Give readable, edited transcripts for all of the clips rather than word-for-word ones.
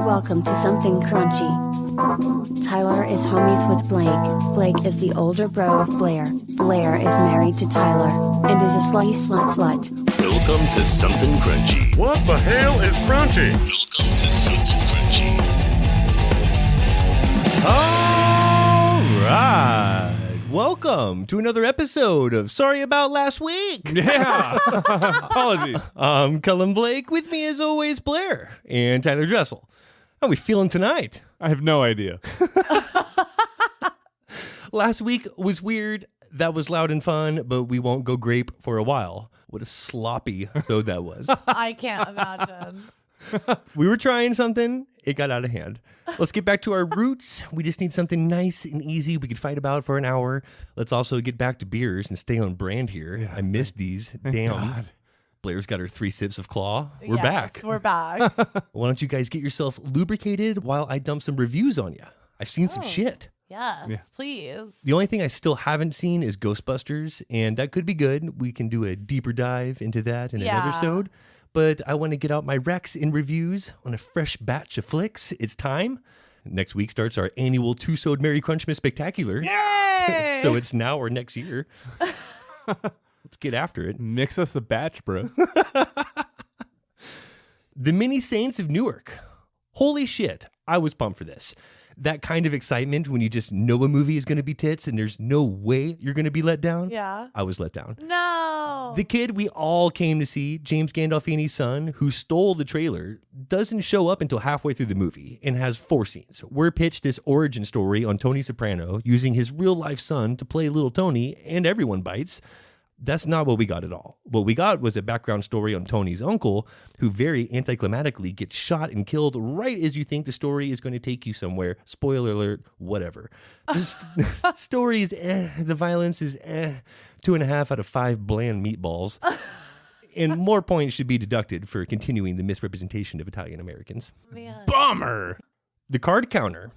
Welcome to Something Crunchy. Tyler is homies with Blake. Blake is the older bro of Blair. Blair is married to Tyler and is a slutty slut. Welcome to Something Crunchy. What the hell is crunchy? Welcome to Something Crunchy. All right. Welcome to another episode of Sorry About Last Week. Yeah. Apologies. I'm Cullen Blake. With me, as always, Blair and Tyler Dressel. How are we feeling tonight? I have no idea. Last week was weird. That was loud and fun, but we won't go grape for a while. What a sloppy episode that was. I can't imagine. We were trying something. It got out of hand. Let's get back to our roots. We just need something nice and easy we could fight about for an hour. Let's also get back to beers and stay on brand here. Yeah, I missed these. Damn. God. Blair's got her 3 sips of claw. We're Yes, back. We're back. Why don't you guys get yourself lubricated while I dump some reviews on you? I've seen some shit. Yes, Yeah. please. The only thing I still haven't seen is Ghostbusters, and that could be good. We can do a deeper dive into that in another episode. But I want to get out my recs and reviews on a fresh batch of flicks. It's time. Next week starts our annual 2-sode Merry Crunchmas Spectacular. Yay! So it's now or next year. Let's get after it. Mix us a batch, bro. The Mini Saints of Newark. Holy shit. I was pumped for this. That kind of excitement when you just know a movie is going to be tits and there's no way you're going to be let down. Yeah. I was let down. No. The kid we all came to see, James Gandolfini's son, who stole the trailer, doesn't show up until halfway through the movie and has 4 scenes. We're pitched this origin story on Tony Soprano using his real-life son to play little Tony, and everyone bites. That's not what we got at all. What we got was a background story on Tony's uncle, who very anticlimactically gets shot and killed right as you think the story is going to take you somewhere. Spoiler alert, whatever. The story is the violence is 2.5 out of 5 bland meatballs. And more points should be deducted for continuing the misrepresentation of Italian Americans. Man. Bummer. The Card Counter.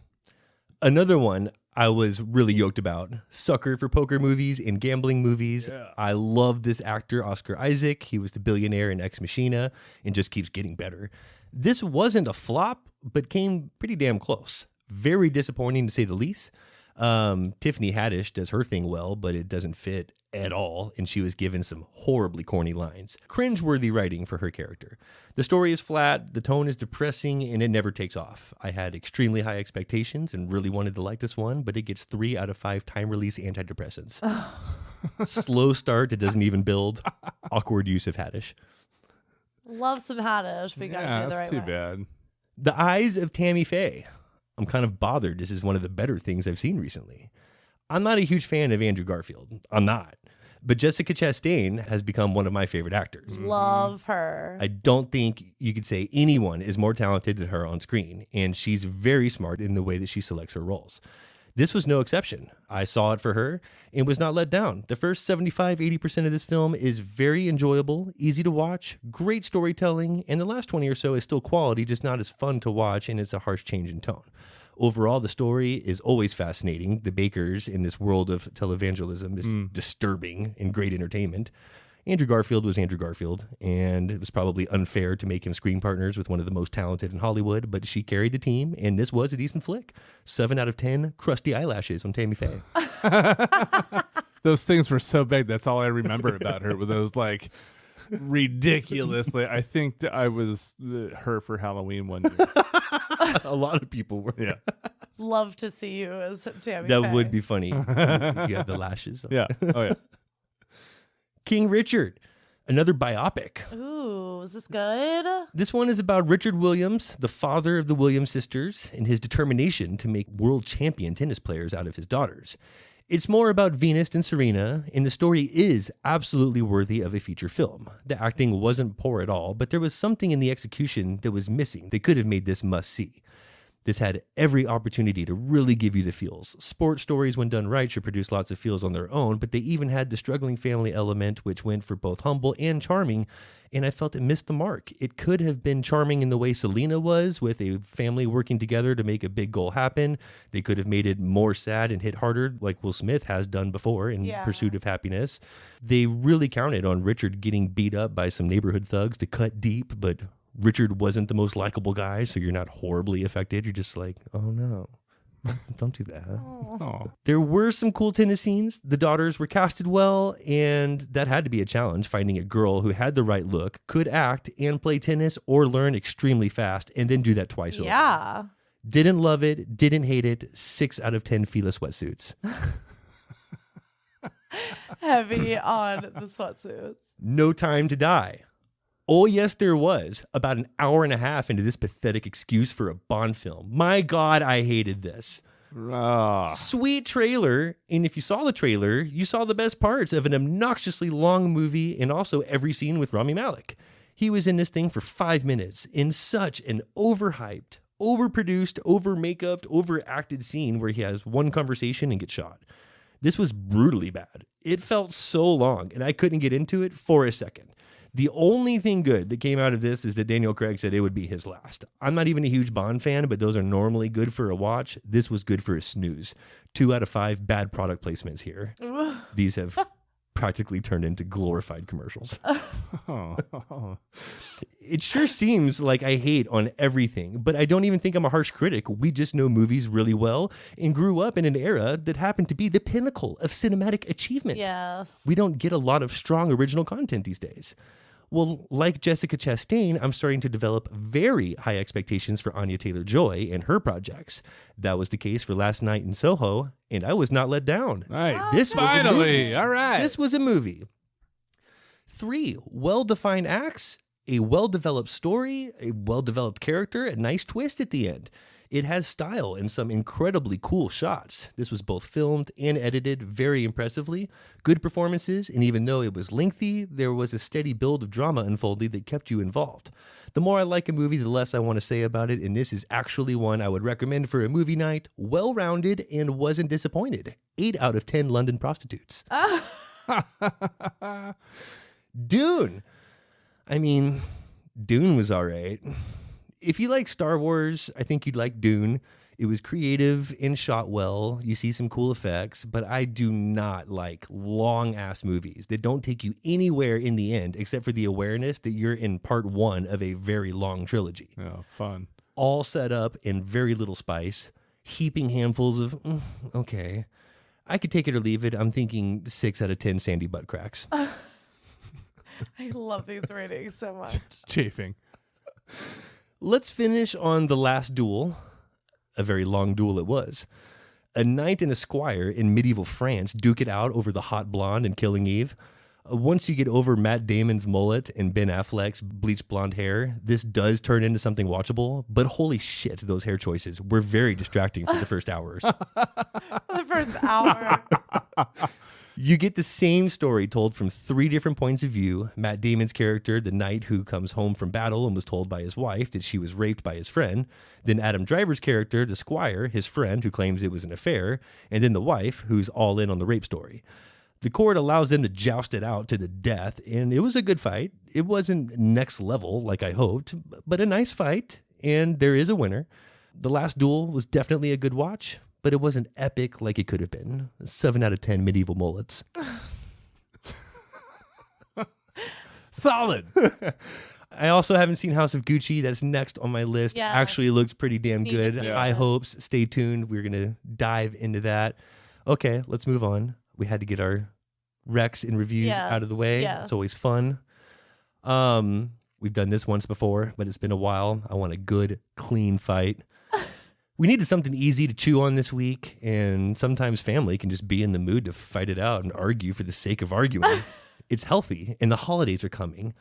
Another one I was really yoked about. Sucker for poker movies and gambling movies. Yeah. I love this actor, Oscar Isaac. He was the billionaire in Ex Machina and just keeps getting better. This wasn't a flop, but came pretty damn close. Very disappointing to say the least. Tiffany Haddish does her thing well, but it doesn't fit at all, and she was given some horribly corny lines. Cringe-worthy writing for her character. The story is flat, the tone is depressing, and it never takes off. I had extremely high expectations and really wanted to like this one, but it gets 3 out of 5 time-release antidepressants. Slow start that doesn't even build. Awkward use of Haddish. Love some Haddish, but you gotta do it the That's right too way. bad. The Eyes of Tammy Faye. I'm kind of bothered. This is one of the better things I've seen recently. I'm not a huge fan of Andrew Garfield. I'm not. But Jessica Chastain has become one of my favorite actors. Love her. I don't think you could say anyone is more talented than her on screen, and she's very smart in the way that she selects her roles. This was no exception. I saw it for her and was not let down. The first 75-80% of this film is very enjoyable, easy to watch, great storytelling, and the last 20 or so is still quality, just not as fun to watch, and it's a harsh change in tone. Overall, the story is always fascinating. The Bakers in this world of televangelism is disturbing and great entertainment. Andrew Garfield was Andrew Garfield, and it was probably unfair to make him screen partners with one of the most talented in Hollywood, but she carried the team, and this was a decent flick. 7 out of 10 crusty eyelashes on Tammy Faye. Those things were so big. That's all I remember about her. With those like ridiculously. I think that I was her for Halloween one year. A lot of people were. Yeah. Love to see you as Tammy That Faye. would be funny. You have the lashes. Yeah. Oh yeah. King Richard, another biopic. Ooh, is this good? This one is about Richard Williams, the father of the Williams sisters, and his determination to make world champion tennis players out of his daughters. It's more about Venus than Serena, and the story is absolutely worthy of a feature film. The acting wasn't poor at all, but there was something in the execution that was missing that could have made this must-see. This had every opportunity to really give you the feels. Sports stories, when done right, should produce lots of feels on their own, but they even had the struggling family element, which went for both humble and charming, and I felt it missed the mark. It could have been charming in the way Selena was, with a family working together to make a big goal happen. They could have made it more sad and hit harder, like Will Smith has done before in Pursuit of Happiness. They really counted on Richard getting beat up by some neighborhood thugs to cut deep, but Richard wasn't the most likable guy, so you're not horribly affected. You're just like, oh no, don't do that. Oh. There were some cool tennis scenes. The daughters were casted well, and that had to be a challenge, finding a girl who had the right look, could act and play tennis or learn extremely fast, and then do that twice over. Yeah. Didn't love it, didn't hate it. 6 out of 10 Fila sweatsuits. Heavy on the sweatsuits. No Time to Die. Oh, yes, there was. About an hour and a half into this pathetic excuse for a Bond film. My God, I hated this. Sweet trailer. And if you saw the trailer, you saw the best parts of an obnoxiously long movie and also every scene with Rami Malek. He was in this thing for 5 minutes in such an overhyped, overproduced, over-makeuped, overacted scene where he has one conversation and gets shot. This was brutally bad. It felt so long, and I couldn't get into it for a second. The only thing good that came out of this is that Daniel Craig said it would be his last. I'm not even a huge Bond fan, but those are normally good for a watch. This was good for a snooze. 2 out of 5 bad product placements here. These have practically turned into glorified commercials. It sure seems like I hate on everything, but I don't even think I'm a harsh critic. We just know movies really well and grew up in an era that happened to be the pinnacle of cinematic achievement. Yes. We don't get a lot of strong original content these days. Well, like Jessica Chastain, I'm starting to develop very high expectations for Anya Taylor-Joy and her projects. That was the case for Last Night in Soho, and I was not let down. Nice. This was a Finally. movie. All right. This was a movie. 3 well-defined acts, a well-developed story, a well-developed character, a nice twist at the end. It has style and some incredibly cool shots. This was both filmed and edited very impressively. Good performances, and even though it was lengthy, there was a steady build of drama unfolding that kept you involved. The more I like a movie, the less I want to say about it, and this is actually one I would recommend for a movie night. Well-rounded and wasn't disappointed. 8 out of 10 London prostitutes. Dune. I mean, Dune was all right. If you like Star Wars, I think you'd like Dune. It was creative and shot well. You see some cool effects, but I do not like long-ass movies that don't take you anywhere in the end except for the awareness that you're in part 1 of a very long trilogy. Oh, fun. All set up and very little spice. Heaping handfuls of, okay. I could take it or leave it. I'm thinking 6 out of 10 sandy butt cracks. I love these ratings so much. Chafing. Let's finish on The Last Duel. A very long duel it was. A knight and a squire in medieval France duke it out over the hot blonde in Killing Eve. Once you get over Matt Damon's mullet and Ben Affleck's bleached blonde hair, this does turn into something watchable, but holy shit, those hair choices were very distracting for the first hours. The first hour. You get the same story told from 3 different points of view. Matt Damon's character, the knight who comes home from battle and was told by his wife that she was raped by his friend. Then Adam Driver's character, the squire, his friend who claims it was an affair. And then the wife, who's all in on the rape story. The court allows them to joust it out to the death, and it was a good fight. It wasn't next level like I hoped, but a nice fight, and there is a winner. The Last Duel was definitely a good watch, but it wasn't epic like it could have been. 7 out of 10 medieval mullets. Solid. I also haven't seen House of Gucci. That's next on my list. Yes. Actually looks pretty damn Need to good. see High it. hopes. Stay tuned. We're going to dive into that. Okay, let's move on. We had to get our recs and reviews Yes, out of the way. yes. It's always fun. We've done this once before, but it's been a while. I want a good, clean fight. We needed something easy to chew on this week, and sometimes family can just be in the mood to fight it out and argue for the sake of arguing. It's healthy, and the holidays are coming.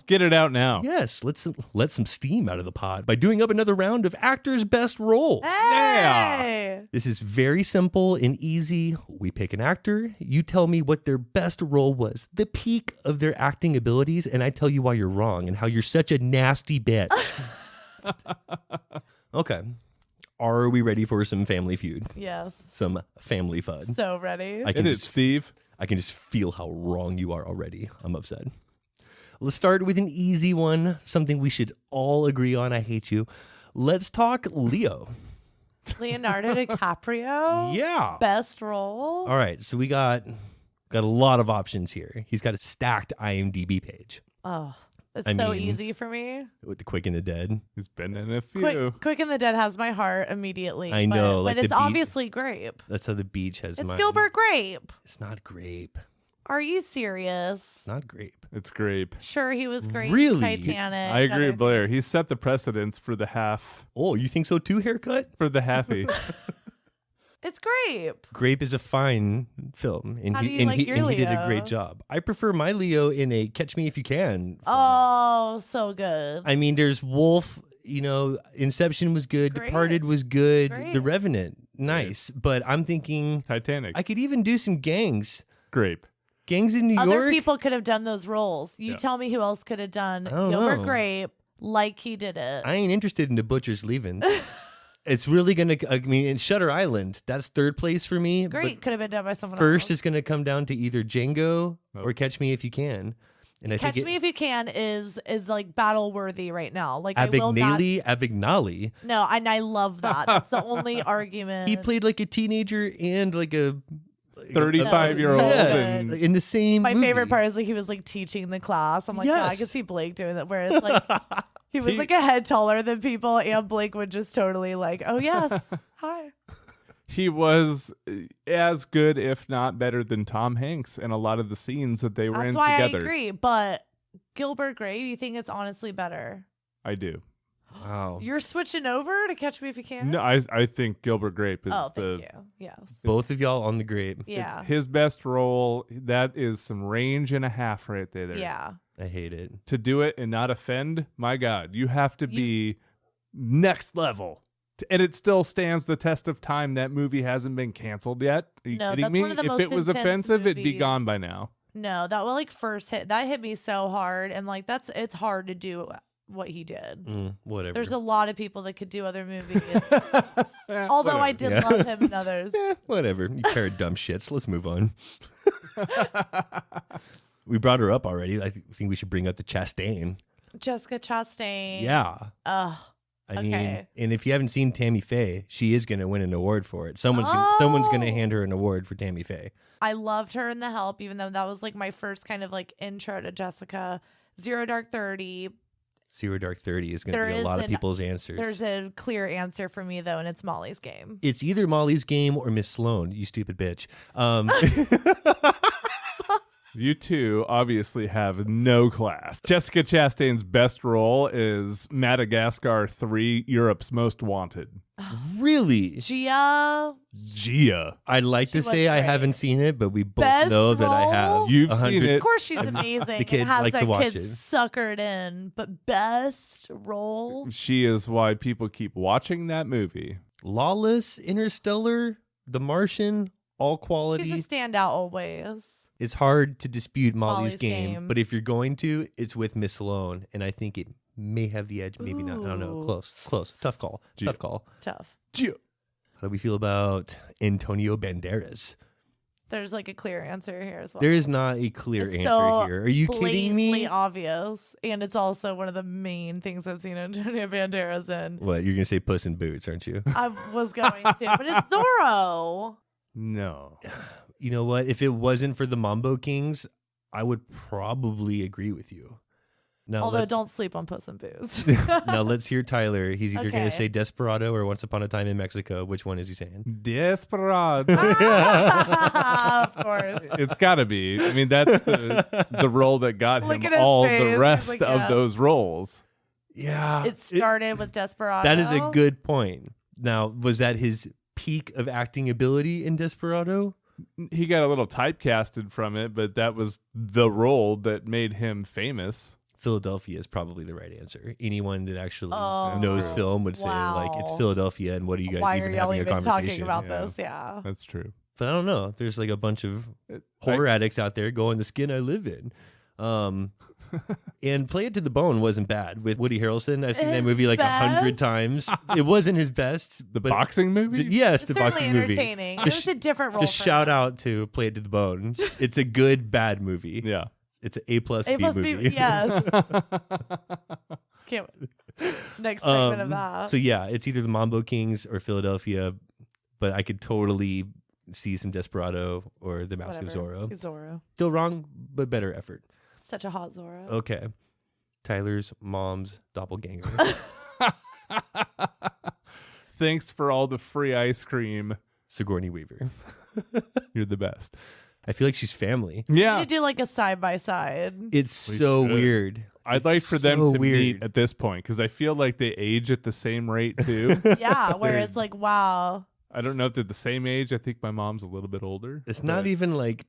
Get it out now. Yes, let's let some steam out of the pot by doing up another round of Actor's Best Role. Hey! This is very simple and easy. We pick an actor, you tell me what their best role was, the peak of their acting abilities, and I tell you why you're wrong and how you're such a nasty bitch. Okay. Are we ready for some family feud? Yes. Some family fun. So ready. I can It is, Steve. I can just feel how wrong you are already. I'm upset. Let's start with an easy one, something we should all agree on. I hate you. Let's talk Leo. Leonardo DiCaprio. Yeah. Best role. All right, so we got a lot of options here. He's got a stacked IMDb page Oh, it's I so mean- easy for me. with the Quick and the Dead. He's been in a few. Quick and the Dead has my heart immediately. I know, but like the it's beat- obviously Grape. That's how the beach has It's mine. Gilbert Grape. It's not grape. Are you serious? It's not grape. It's grape. Sure, he was great. in Really? Titanic. I agree, other- Blair. He set the precedence for the Oh, you think so too, haircut? halfie. It's Grape. Grape is a fine film, and How do you and like he, your and he did a Leo? great job. I prefer my Leo in a Catch Me If You Can. film. Oh, so good. I mean, there's Wolf. You know, Inception was good. Great. Departed was good. Great. The Revenant, nice. But I'm thinking Titanic. I could even do some Gangs. Grape. Gangs in New Other York. people could have done those roles. You Yeah. tell me who else could have done I don't Gilbert know. Grape like he did it. I ain't interested in The Butcher's Leaving. It's really gonna. I mean, in Shutter Island, that's third place for me. but Great, could have been done by someone First else. is gonna come down to either Django Oh. or Catch Me If You Can. And I Catch think Me If You Can is like battle worthy right now. Like I will not. Abignali. No, and I love that. That's the only argument. He played like a teenager and like a 35-year-old. Yeah. And in the same. My movie. favorite part is like he was like teaching the class. I'm like, yeah, I Yes. could see Blake doing that. Where it's like he was He- like a head taller than people, and Blake would just totally like, oh yes, hi. he was as good, if not better, than Tom Hanks in a lot of the scenes that they were That's in why together. I agree. But Gilbert Grape, you think it's honestly better? I do. Wow. You're switching over to Catch Me If You Can. No, I think Gilbert Grape is Oh, the thank you. Yes. Both of y'all on the grape. Yeah. his best role. That is some range and a half right there. Yeah. I hate it. To do it and not offend, my God, you have to be next level. And it still stands the test of time. That movie hasn't been canceled yet. Are you No, kidding that's me? one of the If most it was intense offensive, it'd be movies. gone by now. No, that will like first hit. That hit me so hard, and like it's hard to do what he did. Whatever. There's a lot of people that could do other movies. Although I did Yeah. love him in others. Whatever. You pair of dumb shits. Let's move on. We brought her up already. I think we should bring up the Chastain. Jessica Chastain. Yeah. Ugh. I mean, Okay. and if you haven't seen Tammy Faye, she is going to win an award for it. Someone's going to hand her an award for Tammy Faye. I loved her in The Help, even though that was like my first kind of like intro to Jessica. Zero Dark 30. Zero Dark 30 is going to There be a is lot of an- people's answers. There's a clear answer for me though, and it's Molly's Game. It's either Molly's Game or Miss Sloane, you stupid bitch. You two obviously have no class. Jessica Chastain's best role is Madagascar 3, Europe's Most Wanted. Really? Gia. Gia. I'd like She to was say I great. haven't seen it, but we both Best know that I have. role? You've 100 seen it. Of course she's amazing. the kids and has like to that watch kid it. suckered in. But best role? She is why people keep watching that movie. Lawless, Interstellar, The Martian, all She's quality. a standout always. It's hard to dispute Molly's Molly's game, Game. but if you're going to, it's with Miss Sloane, and I think it may have the edge, maybe not. I don't know. Ooh. Close. Tough call. Gia. Tough call. Tough. Gia. How do we feel about Antonio Banderas? There's like a clear answer here as well. There is not a clear It's answer so here. Are you kidding blatantly me? obvious, and it's also one of the main things I've seen Antonio Banderas in. What, you're going to say Puss in Boots, aren't you? I was going to, but it's Zorro. No. You know what? If it wasn't for the Mambo Kings, I would probably agree with you. Now, Although let's, don't sleep on Puss in Boots. now let's hear Tyler. He's either going to Okay. say Desperado or Once Upon a Time in Mexico. Which one is he saying? Desperado. Of course. It's got to be. I mean, that's the role that got Look him at his all face. the He's rest like, of yeah. those roles. Yeah. It started with Desperado. That is a good point. Now, was that his peak of acting ability in Desperado? He got a little typecasted from it, but that was the role that made him famous. Philadelphia is probably the right answer. Anyone that actually Oh, knows true. film would say, like, it's wow. Philadelphia, and what are you guys Why even are y'all having a even conversation? talking about Yeah. this? Yeah. That's true. But I don't know. There's like a bunch of horror addicts out there going, the skin I live in. And Play It to the Bone wasn't bad with Woody Harrelson. I've seen that His movie like best? 100 times. It wasn't his best. The but boxing movie? Yes, It's the certainly boxing movie. entertaining. It Just was a different role. Just for shout him. out to Play It to the Bone. It's a good, bad movie. Yeah. It's an A plus A B plus movie. B, yes. Can't next segment of that. So yeah, it's either the Mambo Kings or Philadelphia, but I could totally see some Desperado or the Mask of Whatever. Zorro. Zorro. Still wrong, but better effort. Such a hot Zorro. Okay. Tyler's mom's doppelganger. Thanks for all the free ice cream. Sigourney Weaver. You're the best. I feel like she's family. Yeah. You do like a side by side. It's We so should. weird. I'd It's like for them so to weird. meet at this point because I feel like they age at the same rate too. Yeah, where They're- it's like, wow. I don't know if they're the same age. I think my mom's a little bit older. It's not but- even like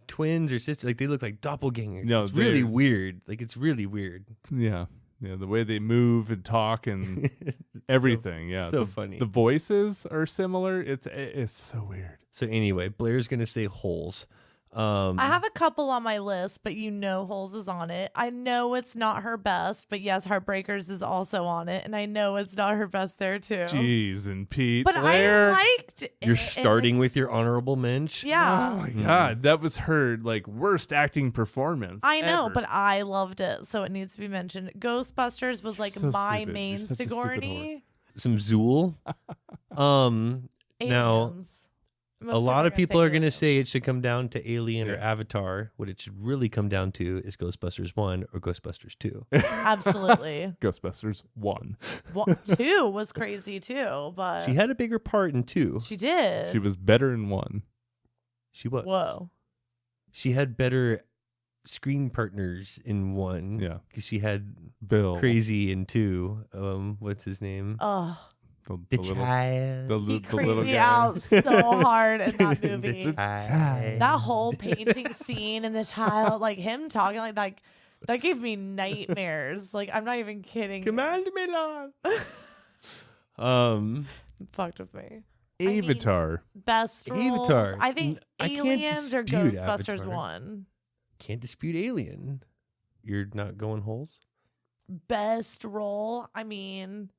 twins or sisters. Like they look like doppelgangers. No, it's really they're- weird. Like it's really weird. Yeah. Yeah. The way they move and talk and everything. Yeah. so the, funny. The voices are similar. It's so weird. So anyway, Blair's gonna say holes. I have a couple on my list, but you know Holes is on it. I know it's not her best, but yes, Heartbreakers is also on it. And I know it's not her best there too. Jeez, and Pete. But Blair. I liked it. You're and starting it's- with your honorable mensch. Yeah. Oh my God, that was her like worst acting performance. I know, ever. but I loved it, so it needs to be mentioned. Ghostbusters was like so my stupid. main You're such a stupid Sigourney. Some Zool. Now, Aliens. a Most lot of people are going to Aliens. say it should come down to Alien or Yeah. Avatar. What it should really come down to is Ghostbusters 1 or Ghostbusters 2. Absolutely. Ghostbusters 1. 2 was crazy too, but She had a bigger part in 2. she did. She was better in 1. She was. Whoa. She had better screen partners in 1. Yeah. Because she had Bill. Crazy in 2. What's his name? Oh, The little, child. the, he the creeped little me guy. out so hard in that The movie. child. That whole painting scene and the child, like him talking like that gave me nightmares. Like I'm not even kidding. Command me, Lord. Fucked with me. Avatar. Best roles. Avatar. I think I can't Aliens or dispute Ghostbusters Avatar. 1. Can't dispute Alien. You're not going holes? Best role. I mean,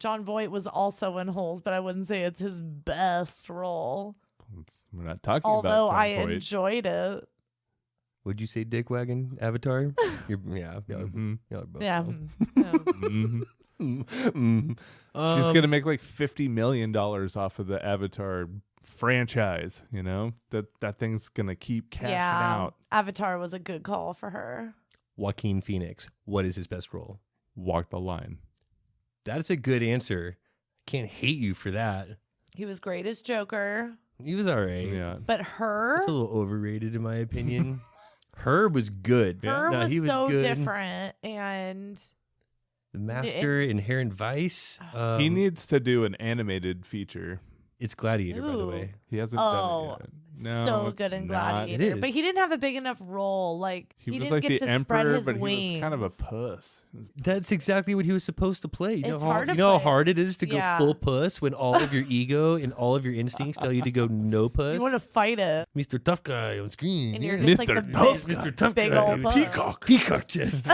John Voight was also in Holes, but I wouldn't say it's his best role. We're not talking Although about I John Voight. enjoyed it. Would you say Dick Wagon Avatar? Yeah. Mhm. Y'all are both Yeah. wrong. Yeah. Mhm. She's She's gonna make like $50 million off of the Avatar franchise. You know that thing's gonna keep cashing out. Avatar was a good call for her. Joaquin Phoenix. What is his best role? Walk the line. That's a good answer. Can't hate you for that. He was great as Joker, He was all right. Yeah. but her, That's a little overrated in my opinion. Her was good. her No, was he was so good. different, and The Master, Inherent Vice. He needs to do an animated feature. It's Gladiator, by the Ooh. way. He hasn't Oh, done it yet. No, so it's good in not. Gladiator. It is. But he didn't have a big enough role. Like He was didn't like get the to emperor, spread his but wings. he was kind of a puss. It was- That's exactly what he was supposed to play. You know It's how, hard to you know how play. hard it is to go Yeah. full puss when all of your ego and all of your instincts tell you to go no puss. You want to fight it, Mr. Tough Guy on screen. and you're yeah. just like the Mr. Tough big, Guy. Mr. Tough big Guy. old puss. Peacock chest.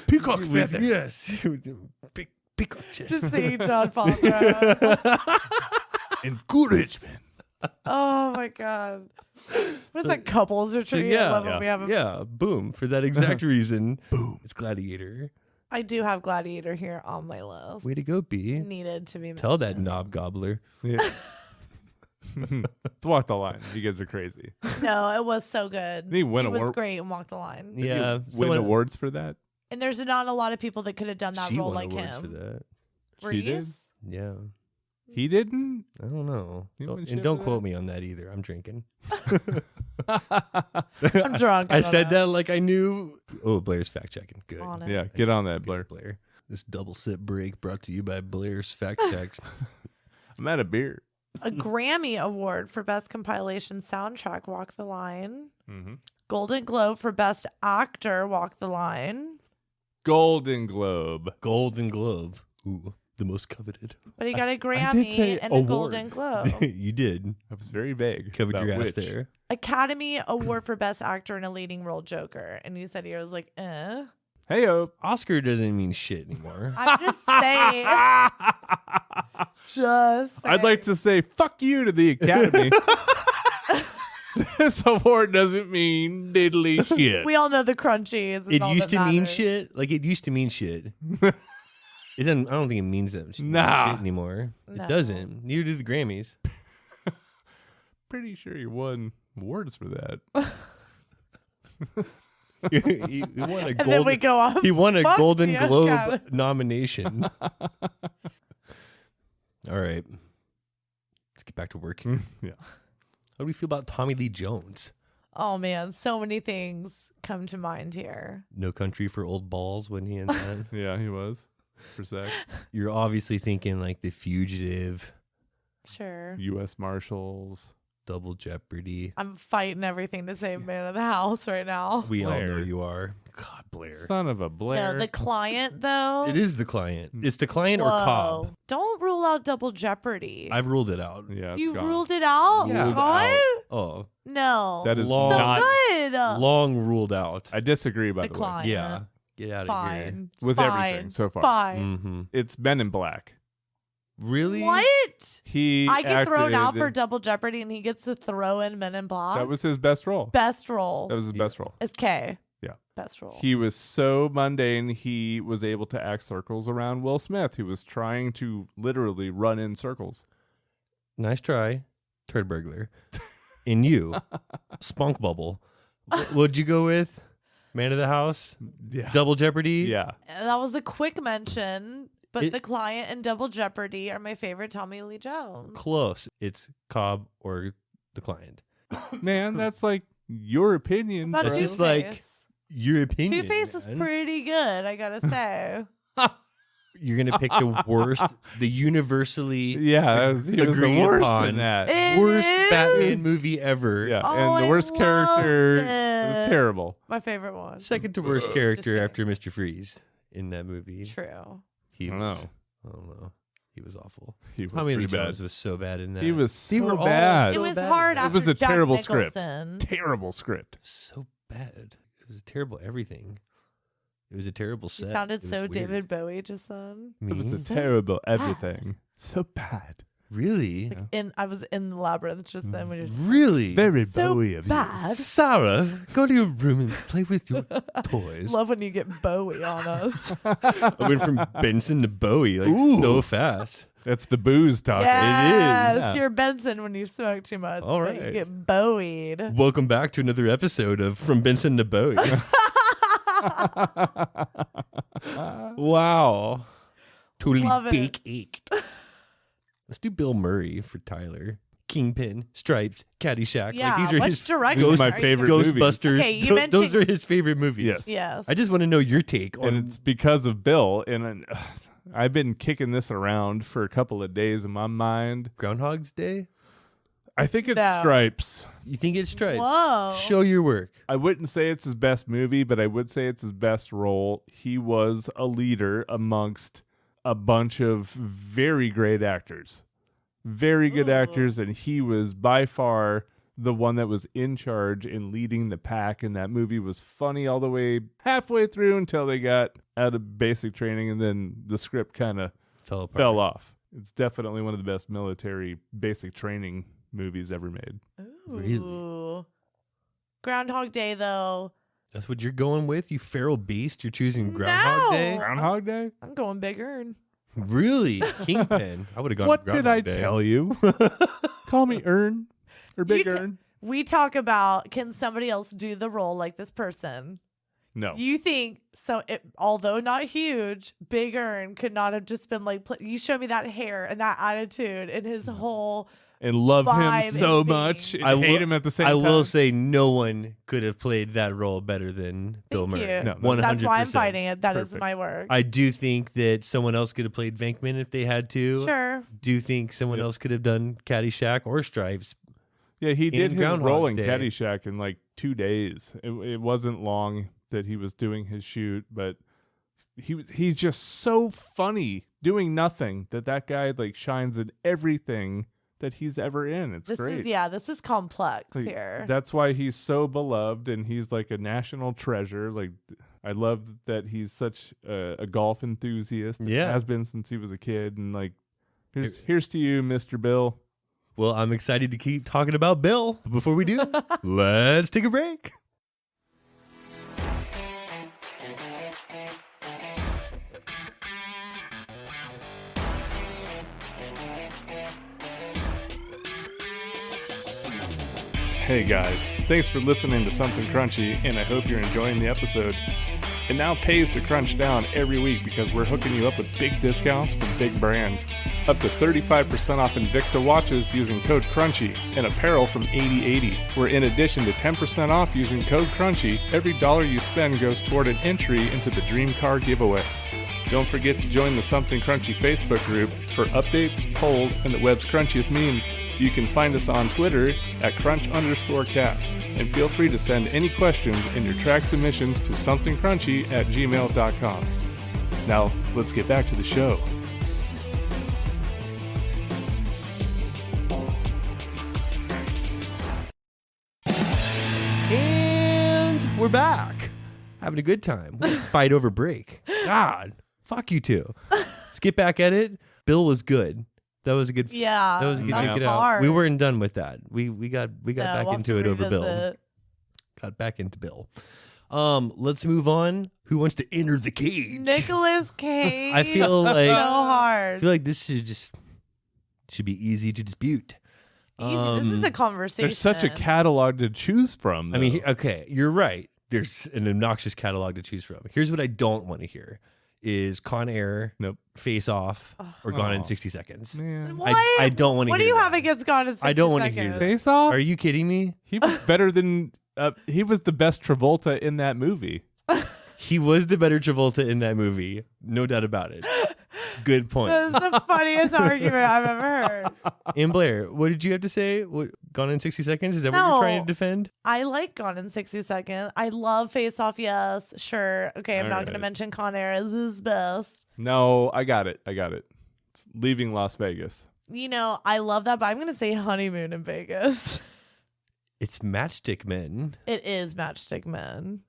Peacock With- feather. yes. Big peacock chest. Just saying, John Paltrow. Encouragement. Oh my god, what is that couples So retreat? I love yeah, when we have a yeah, boom. For that exact reason, boom. It's Gladiator. I do have Gladiator here on my list. Way to go, B. Needed to be Tell that mentioned. knob gobbler. Yeah. Let's walk the line. You guys are crazy. No, it was so good. Did he win was award- great and walked the line. Yeah. You win someone- awards for that? And there's not a lot of people that could have done that she role won like awards him. for that. She did? Reese? Yeah. He didn't? I don't know. You Don't- won shit and don't for quote that? me on that either. I'm drinking. I'm drunk. I don't said know. that like I knew. Oh, Blair's fact checking. Good. On it. Yeah, get on that, Good, Blair. Blair. This double sip break brought to you by Blair's fact checks. I'm out of beer. A Grammy Award for Best Compilation Soundtrack, Walk the Line. Mm-hmm. Golden Globe for Best Actor, Walk the Line. Golden Globe. Golden Globe. Ooh. the most coveted. But he got a say Grammy and a awards. Golden Globe. You did. I was very vague. Covered about your ass which. there. Academy Award for Best Actor in a Leading Role Joker. And you said he was like, Hey-o. Oscar doesn't mean shit anymore. I'm just saying. I'd like to say fuck you to the Academy. This award doesn't mean diddly shit. We all know the crunchies. It used to mean shit. Like, it used to mean shit. It doesn't. I don't think it means that shit anymore. No. It doesn't. Neither do the Grammys. Pretty sure you won awards for that. he won a And then we go off. He won a Fuck Golden the Globe Academy. nomination. All right. Let's get back to work. Yeah. How do we feel about Tommy Lee Jones? Oh, man. So many things come to mind here. No Country for Old Balls when he in that. Yeah, he was. For sec. You're obviously thinking like The Fugitive, Sure. U.S. Marshals. Double Jeopardy. I'm fighting everything to save Man of the House right now. We all know Blair. you are. God, Blair. Son of a Blair. No, the client, though. It is The Client. It's The Client or Whoa. Cobb. Don't rule out Double Jeopardy. I've ruled it out. Yeah, it's You gone. ruled it out? Yeah. Ruled What? out. Oh, No. That is Long- so not. good. long ruled out. I disagree, by The the way. client. Yeah. Get out of here. Fine. With Fine. everything so far. Fine. Mm-hmm. It's Men in Black. Really? What? He I get thrown out acted- for Double Jeopardy and he gets to throw in Men in Black. That was his best role. best role. That was his best role. It's K. Yeah. Best role. He was so mundane, he was able to act circles around Will Smith, who was trying to literally run in circles. Nice try, turd burglar. And you, Spunk Bubble. What'd you go with? Man of the House? Yeah. Double Jeopardy? Yeah. That was a quick mention, but It- The Client and Double Jeopardy are my favorite Tommy Lee Jones. Close. It's Cobb or The Client. Man, that's like your opinion. About It's bro. just like- Two-Face. Your opinion. Two-Face was man. pretty good, I gotta say. You're going to pick the worst, the universally Yeah, he was the agreed worst upon in that. It worst is Batman movie ever. Yeah, Oh, and the I worst character loved was it. terrible. My favorite one. Second to worst Just character kidding. after Mr. Freeze in that movie. True. He I don't was, know. I don't know. He was awful. He was Tommy Lee pretty bad. Jones was so bad in that. He was They so were all bad. It so was bad. hard It after was a Jack terrible script. Nicholson. Terrible script. So bad. It was a terrible everything. It was a terrible You set. sounded It was so weird. David Bowie just then. It was Me? a terrible everything. So bad. Really? I was in the labyrinth just then. When Really? Very so Bowie of bad. Sarah, go to your room and play with your toys. Love when you get Bowie on us. I went from Benson to Bowie like Ooh. so fast. you. That's the booze talking. Yes, Yeah. you're Benson when you smoke too much. All but You right. get Bowied. Welcome back to another episode of From Benson to Bowie. Wow. Totally Love it. bake ached. Let's do Bill Murray for Tyler. Kingpin, Stripes, Caddyshack. Yeah, like these are which his direction Those are are my you favorite gonna- movies. Ghostbusters. Okay, you Those mentioned- are his favorite movies. Yes. Yes. I just want to know your take on And it's because of Bill. And I've been kicking this around for a couple of days in my mind. Groundhog's Day. I think it's No. Stripes. You think it's Stripes? Whoa. Show your work. I wouldn't say it's his best movie, but I would say it's his best role. He was a leader amongst a bunch of very great actors. Very good Ooh. actors, and he was by far the one that was in charge in leading the pack, and that movie was funny all the way halfway through until they got out of basic training, and then the script kind of Fell apart. fell off. It's definitely one of the best military basic training movies ever made. Ooh. Groundhog Day, though. That's what you're going with, you feral beast. You're choosing Groundhog No. Day. Groundhog Day? I'm going bigger. Really, Kingpin. I would have gone. What with did I Groundhog Day. tell you? Call me Ern or Big You t- Ern. We talk about, can somebody else do the role like this person? No. You think so? Although not huge, Big Ern could not have just been like. You show me that hair and that attitude and his whole. And love vibe him so and thing. much and I hate will- him at the same I time. will say no one could have played that role better than Bill Thank Murray. you. No, 100%. That's why I'm fighting it. That is Perfect. my work. I do think that someone else could have played Venkman if they had to. Sure. Do think someone Yep. else could have done Caddyshack or Stripes. Yeah, he did his Groundhog role in Day. Caddyshack in like 2 days. It wasn't long that he was doing his shoot, but he's just so funny doing nothing that guy like shines in everything that he's ever in. It's great. This is complex Like, here. That's why he's so beloved and he's like a national treasure. Like I love that he's such a golf enthusiast. Yeah. Has been since he was a kid. And like, here's to you, Mr. Bill. Well, I'm excited to keep talking about Bill. But before we do, let's take a break. Hey guys, thanks for listening to Something Crunchy, and I hope you're enjoying the episode. It now pays to crunch down every week because we're hooking you up with big discounts from big brands. Up to 35% off Invicta watches using code CRUNCHY, and apparel from 80/80, where in addition to 10% off using code CRUNCHY, every dollar you spend goes toward an entry into the Dream Car giveaway. Don't forget to join the Something Crunchy Facebook group for updates, polls, and the web's crunchiest memes. You can find us on Twitter at crunch_cast, and feel free to send any questions in your track submissions to somethingcrunchy@gmail.com. Now, let's get back to the show. And we're back. Having a good time. We fight over break. God, fuck you two. Let's get back at it. Bill was good. That was a good. Yeah, that was a good. that's Get out. hard. We weren't done with that. We got No, back we'll have into to it over Bill. revisit. Got back into Bill. Let's move on. Who wants to enter the cage? Nicolas Cage. I feel like so hard. I feel like this should be easy to dispute. Easy. This is a conversation. There's such a catalog to choose from, though. I mean, okay, you're right. There's an obnoxious catalog to choose from. Here's what I don't want to hear: is Con Air, Nope. Face Off, or Gone in 60 Seconds. Man. What? I don't want to. What do hear you that. have against Gone in 60 I don't want to Seconds? hear that. Face Off? Are you kidding me? He was better than... he was the best Travolta in that movie. He was the better Travolta in that movie, no doubt about it. Good point. That's the funniest argument I've ever heard. And Blair, what did you have to say? What, Gone in 60 Seconds? Is that what you're trying to defend? I like Gone in 60 Seconds. I love Face Off, yes. Sure. Okay, I'm not going to mention Con Air as his best. No, I got it. It's Leaving Las Vegas. You know, I love that, but I'm going to say Honeymoon in Vegas. It's Matchstick Men. It is Matchstick Men.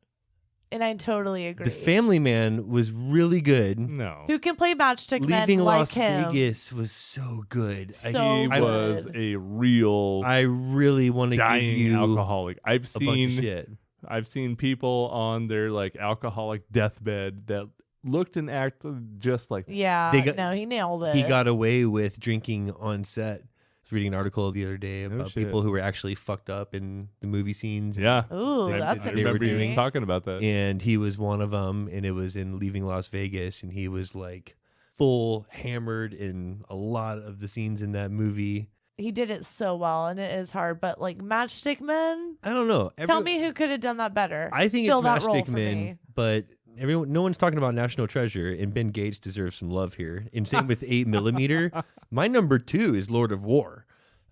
And I totally agree. The Family Man was really good. No. Who can play Matchstick Men Leaving like Las him? Vegas was so good. So He good. was a real I really want to give dying you alcoholic. I've a bunch of seen shit. I've seen people on their like alcoholic deathbed that looked and acted just like Yeah, They got- no, he nailed it. He got away with drinking on set. I was reading an article the other day No about shit. people who were actually fucked up in the movie scenes. yeah. Ooh, They- that's they were remember you interesting. talking about that. And he was one of them, and it was in Leaving Las Vegas, and he was like full hammered in a lot of the scenes in that movie. He did it so well, and it is hard. But like Matchstick Men, I don't know. tell me who could have done that better. I think Fill it's that role Matchstick for Men, me. but no one's talking about National Treasure, and Ben Gates deserves some love here. And same with 8mm. My number 2 is Lord of War.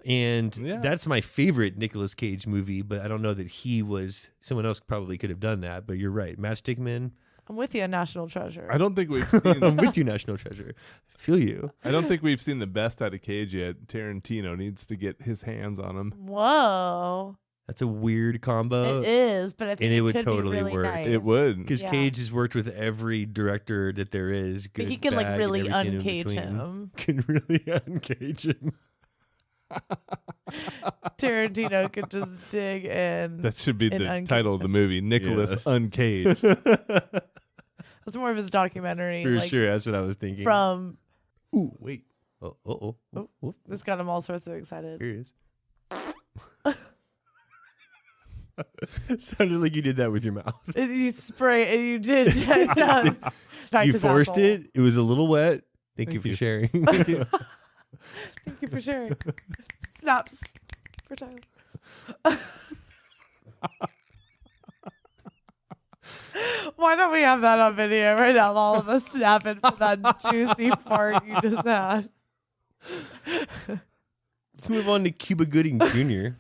And Yeah. that's my favorite Nicolas Cage movie, but I don't know that someone else probably could have done that, but you're right. Matchstick Men. I'm with you, National Treasure. I don't think we've seen I'm with you, National Treasure. Feel you. I don't think we've seen the best out of Cage yet. Tarantino needs to get his hands on him. Whoa, That's a weird combo. it is, but I think and it would could totally be really work. nice. It would. Because Yeah. Cage has worked with every director that there is. But Good, he can like bad, and really everything in uncage between. him. Can really uncage him. Tarantino could just dig in. That should be And the uncage title of the him. movie, Nicholas Yeah. Uncaged. That's more of his documentary. For like, sure, that's what I was thinking. From Ooh, wait. Oh. this got him all sorts of excited. Here he is. Sounded like you did that with your mouth. You spray and you did. It does. Back You to forced asshole. it. It was a little wet. Thank you Thank for you. sharing. Thank you for sharing. Snaps for Tyler. Why don't we have that on video right now? All of us snapping for that juicy fart you just had. Let's move on to Cuba Gooding Jr.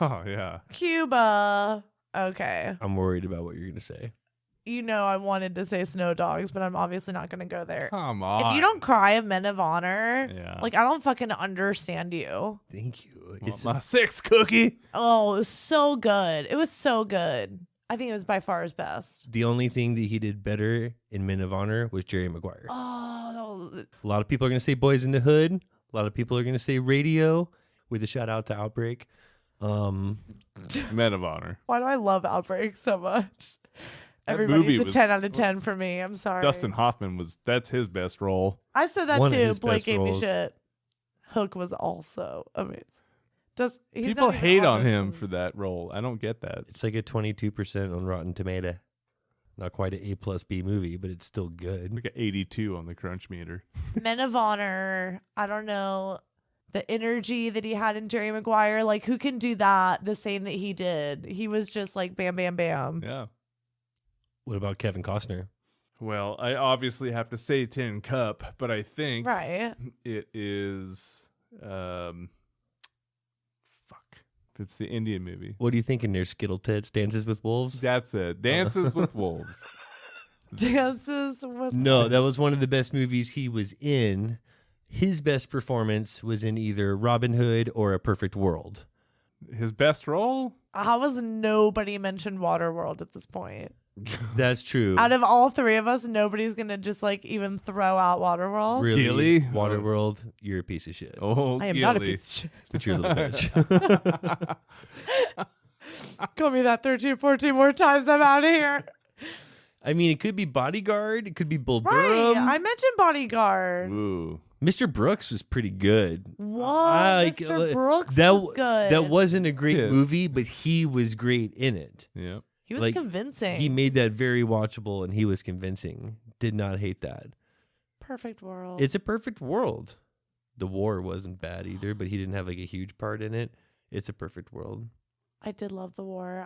Oh, yeah. Cuba. Okay. I'm worried about what you're going to say. you know, I wanted to say Snow Dogs, but I'm obviously not going to go there. Come on. If you don't cry at Men of Honor, Yeah. like, I don't fucking understand you. Thank you. Want my 6 cookie. Oh, it was so good. It was so good. I think it was by far his best. The only thing that he did better in Men of Honor was Jerry Maguire. Oh, that was... A lot of people are going to say Boys in the Hood. A lot of people are going to say Radio, with a shout out to Outbreak. Men of Honor. Why do I love Outbreak so much? That movie Everybody's a was- 10 out of 10 for me. I'm sorry. Dustin Hoffman that's his best role. I said that One of too. his Blake best gave me roles. shit. Hook was also amazing. He's People not even hate on this him movie. for that role. I don't get that. It's like a 22% on Rotten Tomato. Not quite an A+B movie, but it's still good. Like an 82 on the crunch meter. Men of Honor. I don't know. The energy that he had in Jerry Maguire. Like, who can do that the same that he did? He was just like bam, bam, bam. Yeah. What about Kevin Costner? Well, I obviously have to say Tin Cup, but I think Right. it is it's the Indian movie. What do you think in there, Skittle Tits, Dances with Wolves? That's it. Dances with Wolves. Dances with... No, that was one of the best movies he was in. His best performance was in either Robin Hood or A Perfect World. His best role? How has nobody mentioned Waterworld at this point? That's true. Out of all three of us, nobody's going to just like even throw out Waterworld. Really, Gilly? Waterworld, you're a piece of shit. Oh, I am not a Gilly. piece of shit. But you're a little bitch. Call me that 13, 14 more times. I'm out of here. I mean, it could be Bodyguard. It could be Bull Right. Durham. I mentioned Bodyguard. Ooh. Mr. Brooks was pretty good. What? Like, Mr. Brooks that, was good. That wasn't a great Yeah. movie, but he was great in it. Yeah. He was like, convincing. He made that very watchable, and he was convincing. Did not hate that. Perfect world. It's a perfect world. The war wasn't bad either, but he didn't have like a huge part in it. It's a perfect world. I did love the war.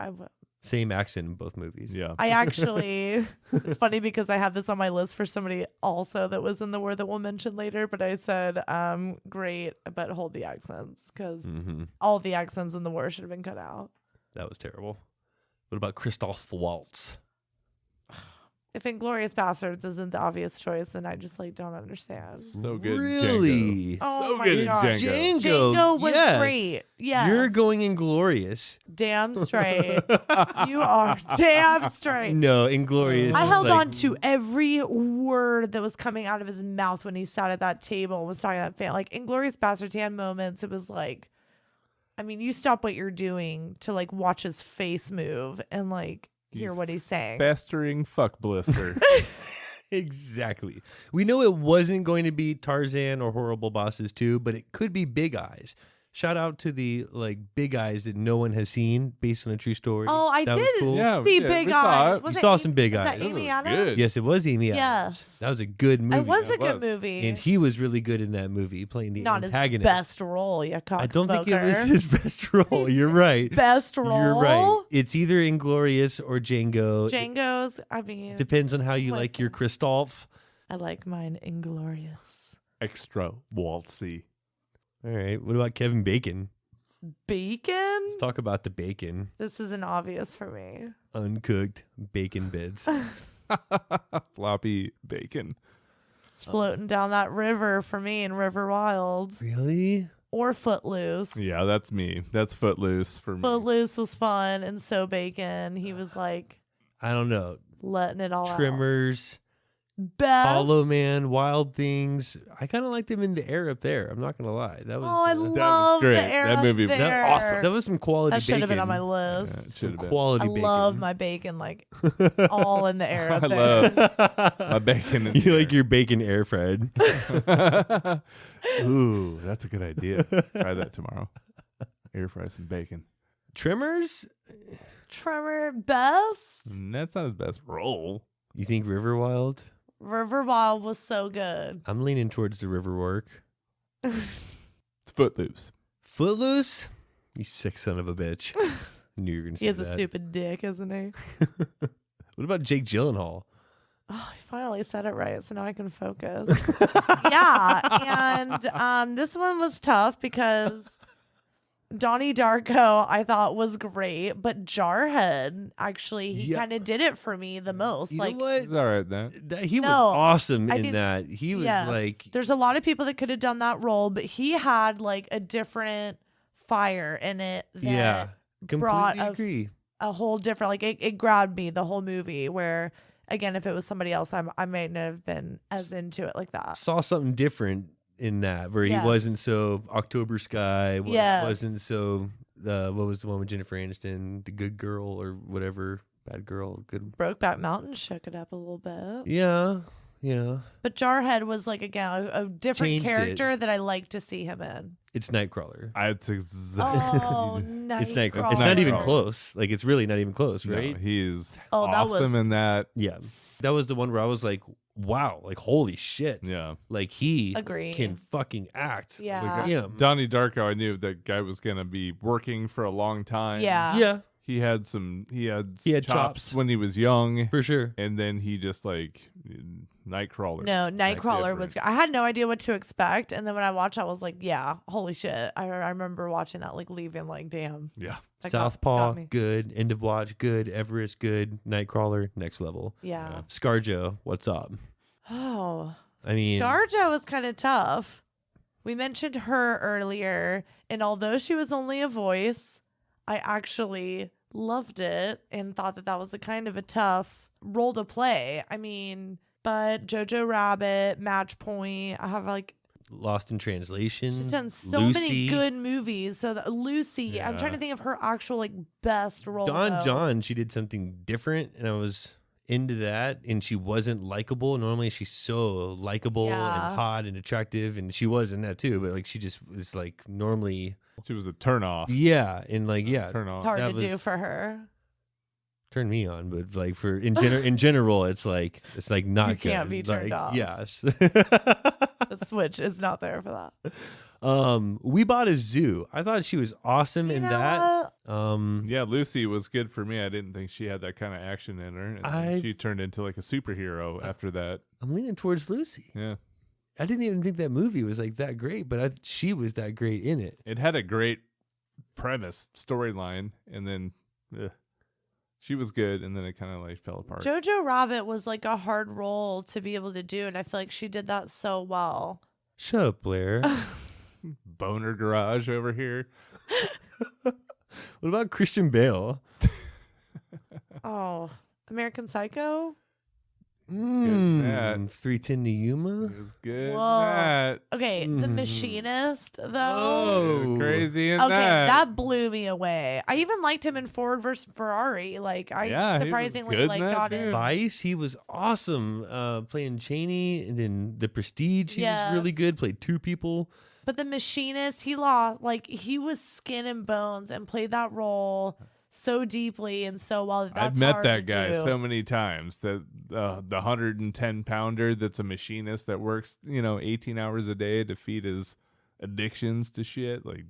Same accent in both movies. Yeah. I actually, it's funny because I have this on my list for somebody also that was in the war that we'll mention later, but I said, great, but hold the accents because all the accents in the war should have been cut out. That was terrible. What about Christoph Waltz? If Inglourious Bastards isn't the obvious choice, then I just like don't understand. So good. Really? Django. Oh So my good gosh. as Django. Django was yes. great. Yes. You're going Inglorious. damn straight. You are damn straight. No, Inglorious. I is held like- on to every word that was coming out of his mouth when he sat at that table and was talking to that fan. Like Inglourious Bastards, he had moments. It was like, I mean, you stop what you're doing to like watch his face move and like hear what he's saying. Festering fuck blister. Exactly. We know it wasn't going to be Tarzan or Horrible Bosses 2, but it could be Big Eyes. Shout out to the like Big Eyes that no one has seen based on a true story. Oh, I That was did cool. Yeah. see yeah, Big we saw Eyes. it. Was You it saw Amy- some Big was that Eyes. Those Amy were Adams? good. Yes, it was Amy Yes. Adams. That was a good movie. It was a It good was. movie. And he was really good in that movie, playing the Not his antagonist. best role, you cocksmoker. I don't think it was his best role. You're right. best role. You're right. It's either Inglorious or Django. Django's, I mean, Depends on how you like your Christoph. I like mine Inglorious. Extra waltzy. All right. What about Kevin Bacon? Bacon? Let's talk about the bacon. This isn't obvious for me. Uncooked bacon bits. Floppy bacon. It's floating down that river for me in River Wild. Really? Or Footloose. Yeah, that's me. That's Footloose for me. Footloose was fun, and so Bacon, he was like I don't know. letting it all Trimmers, out. Best. Hollow Man, Wild Things. I kind of liked him in The Air Up There. I'm not going to lie. That was, Oh, I was love great. the air That up movie was there. awesome. that was some quality That should bacon. have been on my Yeah, list. it should Some have been. quality I bacon. love my bacon, like all in the air up I there. love my bacon. In You there. like your bacon air fried. Ooh, that's a good idea. Try that tomorrow. Air fry some bacon. Trimmers? Tremor best. That's not his best role. You think River Wild? River Wild was so good. I'm leaning towards the river work. It's Footloose. Footloose? You sick son of a bitch. Knew you were going to say He has that. a stupid dick, isn't he? What about Jake Gyllenhaal? Oh, I finally said it right, so now I can focus. Yeah, and this one was tough because Donnie Darko I thought was great, but Jarhead actually he Yeah. kind of did it for me the most. You like know what? He's all right then. He was No, awesome I in think- that. He was yes, like, there's a lot of people that could have done that role, but he had like a different fire in it that yeah, brought completely agree. a whole different like it grabbed me the whole movie where again if it was somebody else I might not have been as into it like that. Saw something different in that where Yes. he wasn't so October Sky. Yes. Wasn't so. What was the one with Jennifer Aniston? The Good Girl or whatever. Bad Girl. Good. Brokeback Mountain shook it up a little bit. Yeah. Yeah. But Jarhead was like again a different Changed it. character that I like to see him in. It's Nightcrawler. It's exactly. Oh, It's Nightcrawler. It's not even Nightcrawler. close. Like it's really not even close, No, right? he's Oh, that awesome was- in that. Yeah. That was the one where I was like, wow, like holy shit. Yeah. Like he Agree. can fucking act. Yeah. Yeah. Donnie Darko, I knew that guy was gonna be working for a long time. Yeah. Yeah, He had had chops chops. when he was young, for sure. and then he just like Nightcrawler. No, Like, Nightcrawler was. different. I had no idea what to expect, and then when I watched, I was like, "Yeah, holy shit!" I remember watching that, like leaving, like, "Damn." Yeah. That Southpaw, got me. good. End of Watch, good. Everest, good. Nightcrawler, next level. Yeah. Scarjo, what's up? Oh, I mean, Scarjo was kind of tough. We mentioned her earlier, and although she was only a voice, I actually loved it and thought that that was a kind of a tough role to play. I mean, but Jojo Rabbit, Match Point, I have like Lost in Translation. she's done so Lucy, many good movies. So that Lucy, I'm trying to Yeah. think of her actual like best role. Don though. John, she did something different, and I was into that. And she wasn't likable. Normally, she's so likable Yeah. and hot and attractive, and she was in that too. But like, she just was like normally, She was a turnoff. yeah, and like Turn It's off. hard that to do was- for her. turn me on. But like for in general, it's like not You can't good. be turned Like, off. Yes. The switch is not there for that. We bought a zoo. I thought she was awesome You in know that. what? Yeah, Lucy was good for me. I didn't think she had that kind of action in her. And then she turned into like a superhero after that. I'm leaning towards Lucy. Yeah. I didn't even think that movie was like that great, but she was that great in it. It had a great premise, storyline, and then she was good, and then it kind of like fell apart. Jojo Rabbit was like a hard role to be able to do, and I feel like she did that so well. Shut up, Blair. Boner Garage over here. What about Christian Bale? Oh, American Psycho? that. 310 to Yuma? It was good. in Whoa. That. Okay, The Mhm. Machinist, though. Oh. Crazy in Okay, that. that blew me away. I even liked him in Ford vs. Ferrari. Like, I Yeah, he was surprisingly good in like that, got too. in. Vice, he was awesome. Playing Cheney, and then The Prestige, he was really Yes. good. Played two people. But The Machinist, he lost. Like, he was skin and bones and played that role so deeply and so well. That's I've met hard that to guy do. so many times. That the 110-pounder that's a machinist that works 18 hours a day to feed his addictions to shit. Like,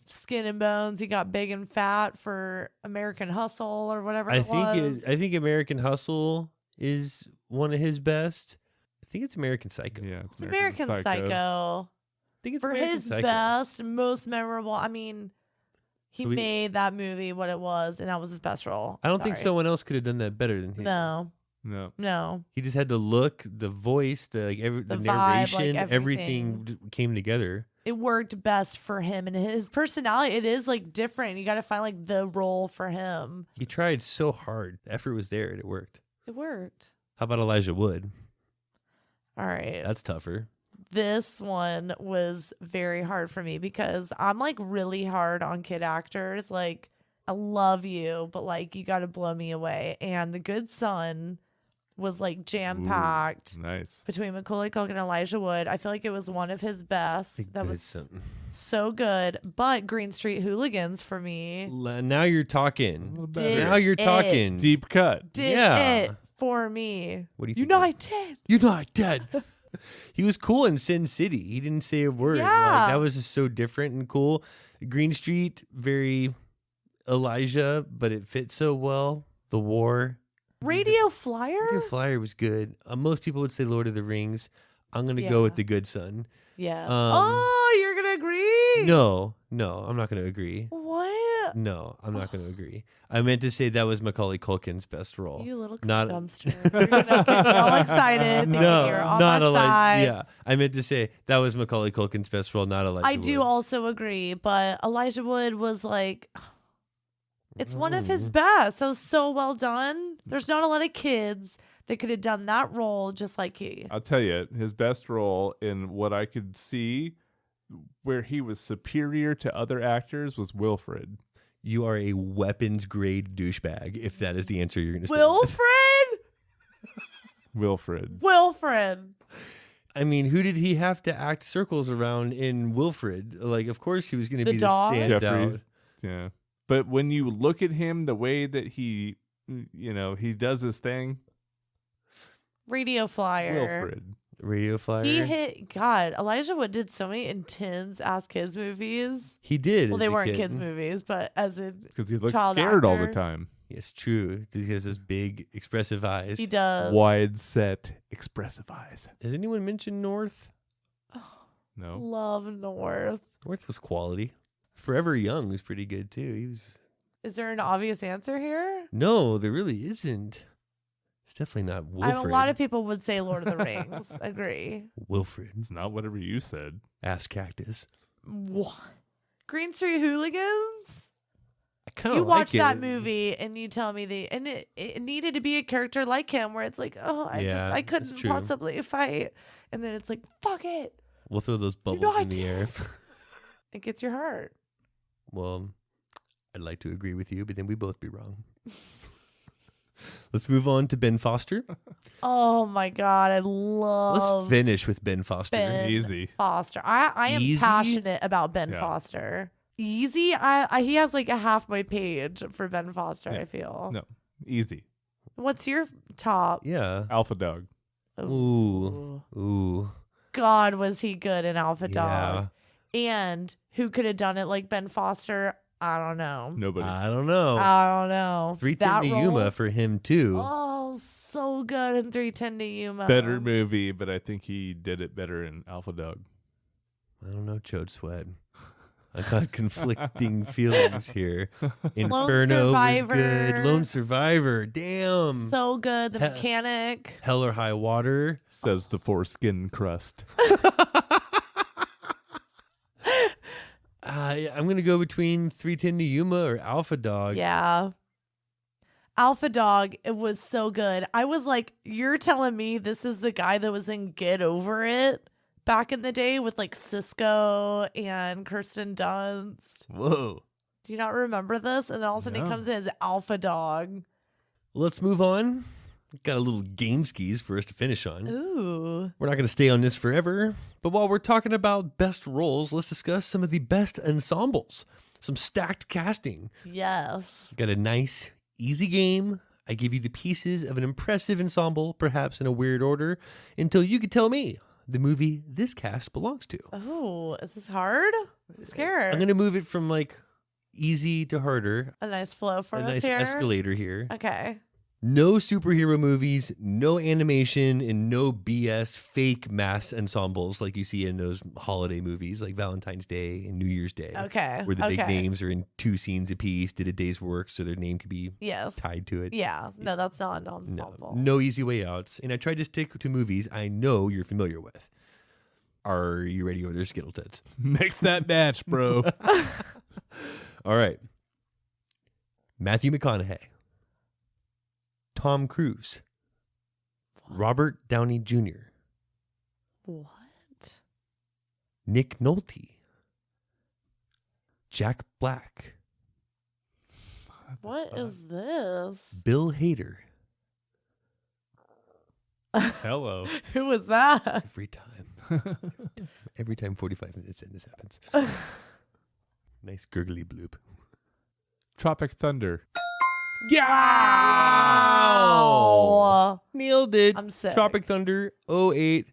Skin and bones. He got big and fat for American Hustle or whatever I it was. think American Hustle is one of his best. I think it's American Psycho. yeah, It's American Psycho. I think it's For American his Psycho. best, most memorable. I mean, he So we- made that movie what it was, and that was his best role. I don't think Sorry. someone else could have done that better than him. No, No. He just had the look, the voice, the The vibe, narration, like, everything came together. it worked best for him and his personality. It is like different. You got to find like the role for him. He tried so hard. The effort was there and it worked. It worked. How about Elijah Wood? All right. That's tougher. This one was very hard for me because I'm like really hard on kid actors. Like, I love you, but like you got to blow me away. And The Good Son was like jam packed Nice. between Macaulay Culkin and Elijah Wood. I feel like it was one of his best. That was something. so good. But Green Street Hooligans for me Now you're A talking. little Did better. Now you're it. talking. Deep cut. did Yeah. it for me. What do you think? United. You're not dead. He was cool in Sin City. He didn't say a word. Like, Yeah. that was just so different and cool. Green Street, very Elijah, but it fit so well. The War. Radio Flyer? Radio Flyer was good. Most people would say Lord of the Rings. I'm going to go with Yeah. The Good Son. Yeah. Um, Oh, you're going to agree? No, No, I'm not going to agree. What? No, I'm not going to agree. I meant to say that was Macaulay Culkin's best role. You little Not- dumpster. You're gonna get me all excited. No, You're on not my Elijah. side. Yeah, I meant to say that was Macaulay Culkin's best role, not Elijah I do Wood's. also agree, but Elijah Wood was like, it's one of his best. That was so well done. There's not a lot of kids that could have done that role just like he. I'll tell you, his best role in what I could see where he was superior to other actors was Wilfred. You are a weapons grade douchebag if that is the answer you're going to say. Wilfred? Wilfred. Wilfred. I mean, who did he have to act circles around in Wilfred? Like, of course he was going to The be dog? the standout. Jeffries. Yeah. But when you look at him, the way that he, he does his thing, Radio Flyer. Wilfred. Radio Flyer. He hit, God, Elijah Wood did so many intense ass kids movies. He did. Well, as they a weren't kid. kids movies, but as a Because he looks child scared all the actor. time. Yes, true. He has those big, expressive eyes. He does. Wide set, expressive eyes. Has anyone mentioned North? No. Love North. North was quality. Forever Young was pretty good too. He was. Is there an obvious answer here? No, there really isn't. It's definitely not Wilfred. A lot of people would say Lord of the Rings. Agree. Wilfred. It's not whatever you said. Ass cactus. What? Green Street Hooligans? I kind You of watch like that it. movie and you tell me it needed to be a character like him where it's like, oh, Yeah, I it's couldn't true. possibly fight. And then it's like, fuck it. We'll throw those bubbles know I in the did. air. It gets your heart. Well, I'd like to agree with you, but then we both be wrong. Let's move on to Ben Foster. Oh my God. I love Let's finish with Ben Foster. Ben Easy. Foster. I am Easy? passionate about Ben Yeah. Foster. Easy. He has like a half my page for Ben Foster, Yeah. I feel. No. Easy. What's your top? Yeah. Alpha Dog. Ooh. Ooh. God, was he good in Alpha Yeah. Dog? And who could have done it like Ben Foster? I don't know. Nobody. I don't know. I don't know. 310 to That Yuma role- for him too. Oh, so good in 310 to Yuma. Better movie, but I think he did it better in Alpha Dog. I don't know, Chode Sweat. I got conflicting feelings here. Inferno was good. Survivor. Lone Survivor. Damn. So good. The He- Mechanic. Hell or High Water. Says the foreskin crust. I'm going to go between 310 to Yuma or Alpha Dog. Yeah. Alpha Dog, it was so good. I was like, you're telling me this is the guy that was in Get Over It back in the day with like Cisco and Kirsten Dunst. Whoa. Do you not remember this? And then all of a sudden No. he comes in as Alpha Dog. Let's move on. Got a little game skis for us to finish on. Ooh. We're not going to stay on this forever, but while we're talking about best roles, let's discuss some of the best ensembles. Some stacked casting. Yes. Got a nice, easy game. I give you the pieces of an impressive ensemble, perhaps in a weird order, until you can tell me the movie this cast belongs to. Oh, is this hard? I'm scared. I'm going to move it from like easy to harder. A nice flow for A us nice here. escalator here. Okay. No superhero movies, no animation, and no BS fake mass ensembles like you see in those holiday movies like Valentine's Day and New Year's Day. Okay. Where the big okay. names are in 2 scenes apiece, did a day's work so their name could be Yes. tied to it. Yeah. No, that's not an No, ensemble. no easy way outs. And I tried to stick to movies I know you're familiar with. Are you ready over there, Skittle Tits? Mix that match, bro. All right. Matthew McConaughey. Tom Cruise. Robert Downey Jr. What? Nick Nolte. Jack Black. What is this? Bill Hader. Hello. Who was that? Every time. Every time 45 minutes in, this happens. Nice gurgly bloop. Tropic Thunder. Wow. Nailed it. I'm sick. Tropic Thunder 08.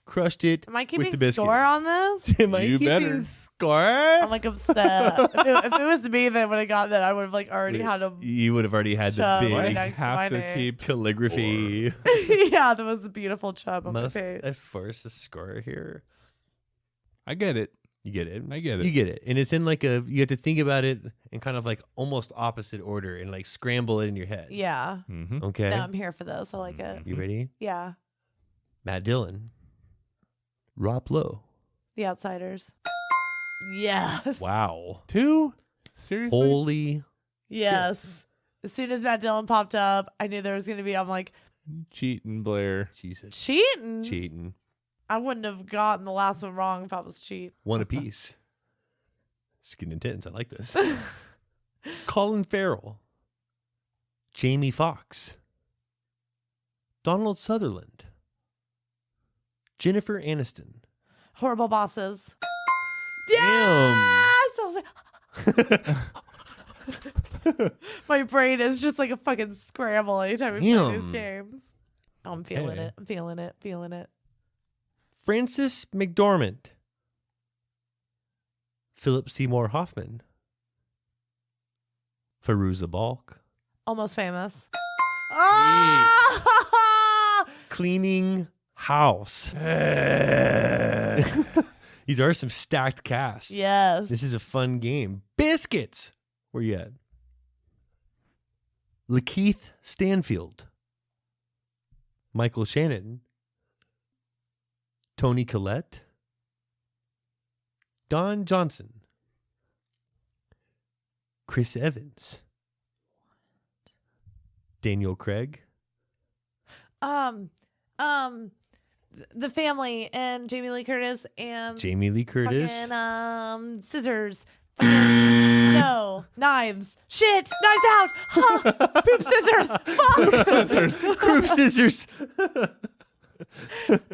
Crushed it. Am I with keeping the biscuit. score on this? Am I You keeping better. score? I'm like upset. if it was me that would have got that, I would have like already had a You would have already had the Chub big right I next to have my to name. keep calligraphy. yeah, that was a beautiful chub on my Must face. I force a score here? I get it. You get it. I get it. You get it. And it's in like you have to think about it in kind of like almost opposite order and like scramble it in your head. Yeah. Mm-hmm. Okay. No, I'm here for this. I like it. You ready? Yeah. Matt Dillon. Rob Lowe. The Outsiders. Yes. Wow. 2? Seriously? Holy. Yes. As soon as Matt Dillon popped up, I knew there was going to be, I'm like, Cheating, Blair. Jesus. cheating? Cheating. I wouldn't have gotten the last one wrong if I was cheat. One apiece. It's getting intense. I like this. Colin Farrell. Jamie Foxx. Donald Sutherland. Jennifer Aniston. Horrible Bosses. Damn. Yes! I was like, my brain is just like a fucking scramble anytime we play Damn. these games. Oh, I'm feeling Hey. it. I'm feeling it. Feeling it. Francis McDormand. Philip Seymour Hoffman. Fairuza Balk. Almost Famous. Ah! Cleaning House. These are some stacked casts. Yes. This is a fun game. Biscuits. Where you at? Lakeith Stanfield. Michael Shannon. Toni Collette. Don Johnson. Chris Evans. Daniel Craig. The Family and Jamie Lee Curtis and Jamie Lee Curtis. fucking, scissors. Fucking, no. Knives. Shit. Knives out. Huh. Poop scissors. Fuck. Scissors. Group Scissors.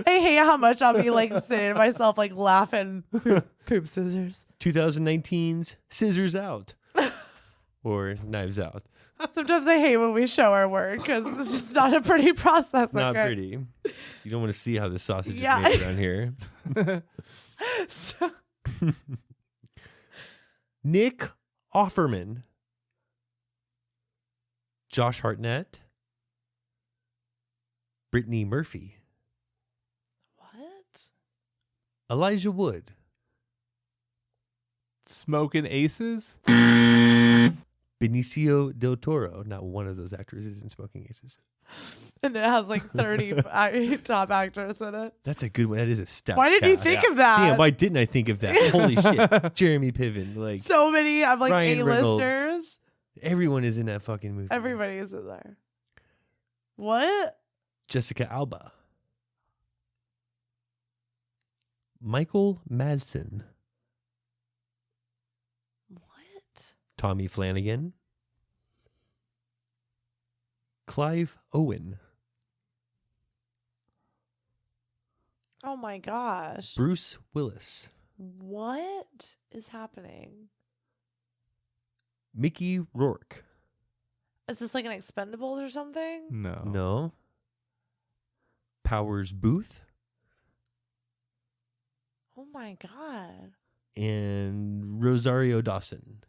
I hate how much I'll be like saying to myself, like laughing. Poop scissors. 2019's Scissors Out. Or Knives Out. Sometimes I hate when we show our work because this is not a pretty process. Not okay? pretty. You don't want to see how the sausage Yeah. is made around here. So, Nick Offerman. Josh Hartnett. Brittany Murphy. what? Elijah Wood. Smoking Aces? Benicio del Toro. Not one of those actors is in Smoking Aces. And it has like 30 top actors in it. That's a good one. That is a stout. Why did you cast. think of that? Damn, why didn't I think of that? Holy shit. Jeremy Piven. Like, So many of like Ryan Reynolds. A-listers. everyone is in that fucking movie. Everybody is in there. What? Jessica Alba. Michael Madsen. What? Tommy Flanagan. Clive Owen. Oh my gosh. Bruce Willis. What is happening? Mickey Rourke. Is this like an Expendables or something? No. No. Powers Booth. Oh my god. And Rosario Dawson.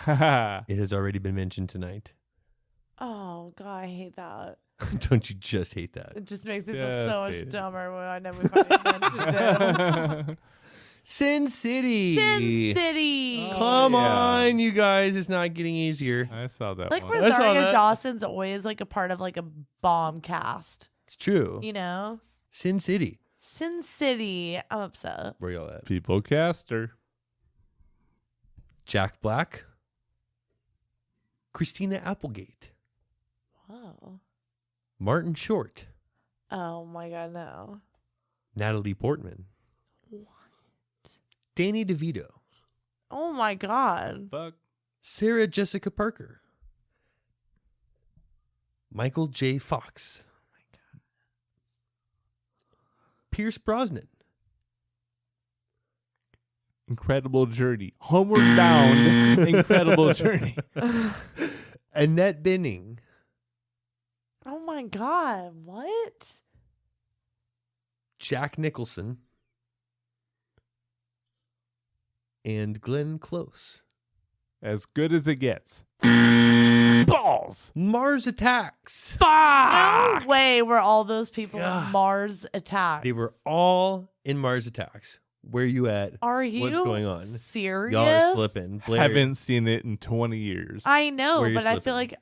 It has already been mentioned tonight. Oh god, I hate that. Don't you just hate that? It just makes me feel Just so hate much it. dumber when I know we finally mentioned it. Sin City. Sin City. Come yeah. on, you guys. It's not getting easier. I saw that Like one. I saw Rosario that. Dawson's always like a part of like a bomb cast. It's true. You know? Sin City. Sin City. I'm upset. Where y'all at? People caster. Jack Black. Christina Applegate. Wow. Martin Short. Oh my god, no. Natalie Portman. What? Danny DeVito. Oh my god. Fuck. Sarah Jessica Parker. Michael J. Fox. Oh my god. Pierce Brosnan. Incredible Journey. Homeward Bound. Incredible Journey. Annette Bening. Oh my god. What? Jack Nicholson. And Glenn Close. As good as it gets. Balls. balls. Mars Attacks. No way were all those people God. in Mars Attacks. They were all in Mars Attacks. Where you at? Are you What's going on? serious? Y'all are slipping. Blair, Haven't seen it in 20 years. I know, Where you're but I feel slipping. like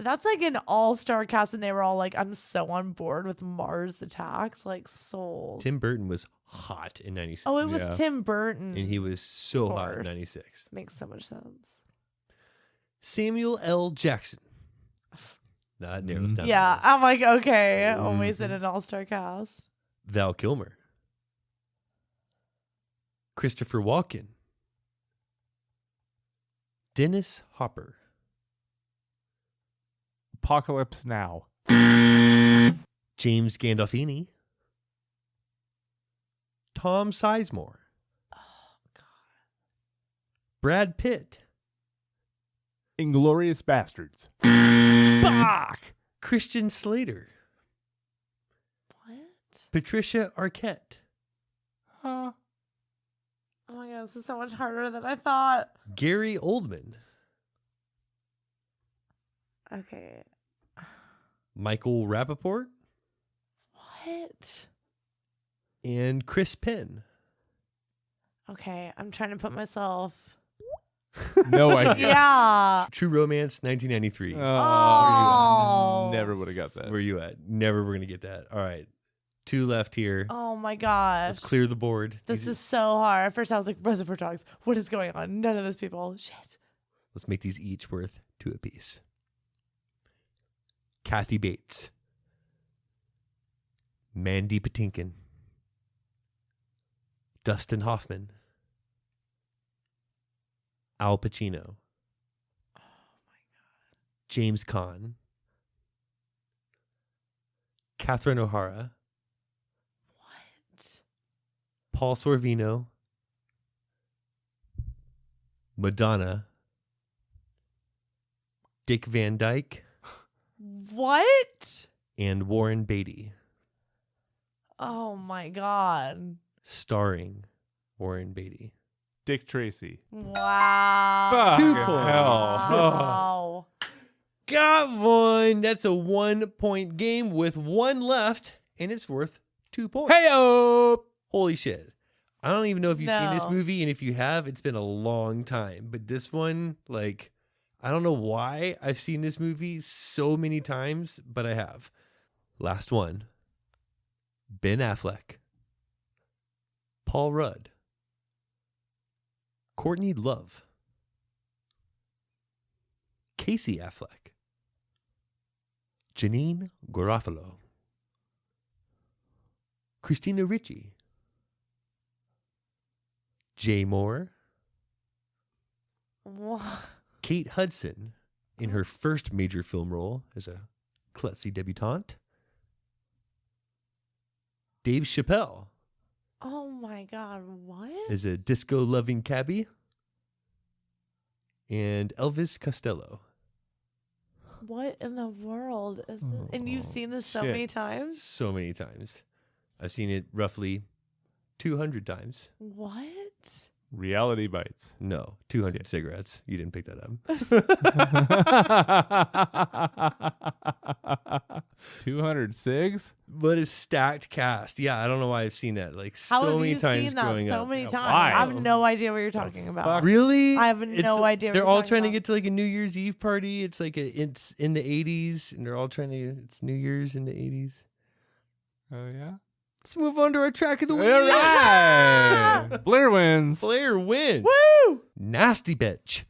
that's like an all-star cast, and they were all like, "I'm so on board with Mars Attacks." Like, sold. Tim Burton was hot in 96. Oh, it was Yeah. Tim Burton. And he was so Of hot in course. 96. Makes so much sense. Samuel L. Jackson. That narrows down. the Yeah, list. I'm like, okay, always Mm-hmm. in an all-star cast. Val Kilmer. Christopher Walken. Dennis Hopper. Apocalypse Now. James Gandolfini. Tom Sizemore. Oh God. Brad Pitt. Inglorious Bastards. Fuck. Christian Slater. What? Patricia Arquette. Huh. Oh my God, this is so much harder than I thought. Gary Oldman. Okay. Michael Rappaport. What? And Chris Penn. Okay, I'm trying to put myself. No idea. Yeah. True Romance, 1993. Oh. Never would have got that. Where you at? Never we're going to get that. All right. 2 left here. Oh my gosh. Let's clear the board. This These- is so hard. At first I was like, Reservoir Dogs. What is going on? None of those people. Shit. Let's make these each worth 2 apiece. Kathy Bates. Mandy Patinkin. Dustin Hoffman. Al Pacino. James Caan. Catherine O'Hara. What? Paul Sorvino. Madonna. Dick Van Dyke. What? And Warren Beatty. Oh my God. Starring Warren Beatty. Dick Tracy. Wow. Fuck 2 hell. points. Wow. Got one. That's a 1-point game with 1 left, and it's worth 2 points. Hey-o! Holy shit. I don't even know if you've seen this No. movie, and if you have, it's been a long time. But this one, like, I don't know why I've seen this movie so many times, but I have. Last one. Ben Affleck. Paul Rudd. Courtney Love. Casey Affleck. Janine Garofalo. Christina Ricci. Jay Moore. Wha- Kate Hudson in her first major film role as a klutzy debutante. Dave Chappelle Oh my God. What? as a disco-loving cabbie. And Elvis Costello. What in the world is this? And you've seen this so shit. many times? So many times. I've seen it roughly 200 times. What? Reality Bites. No, 200 cigarettes. You didn't pick that up. 200 cigs? But it's stacked cast. Yeah, I don't know why I've seen that like How so have many you times seen that growing so up. many Yeah, times? why? I have no idea what you're talking about. fuck? Really? I have no idea what They're you're all talking trying to about. get to like a New Year's Eve party. It's like it's in the 80s, and they're all trying to. It's New Year's in the 80s. Oh, yeah? Let's move on to our track of the week. All right. Blair wins. Blair wins. Woo! Nasty bitch.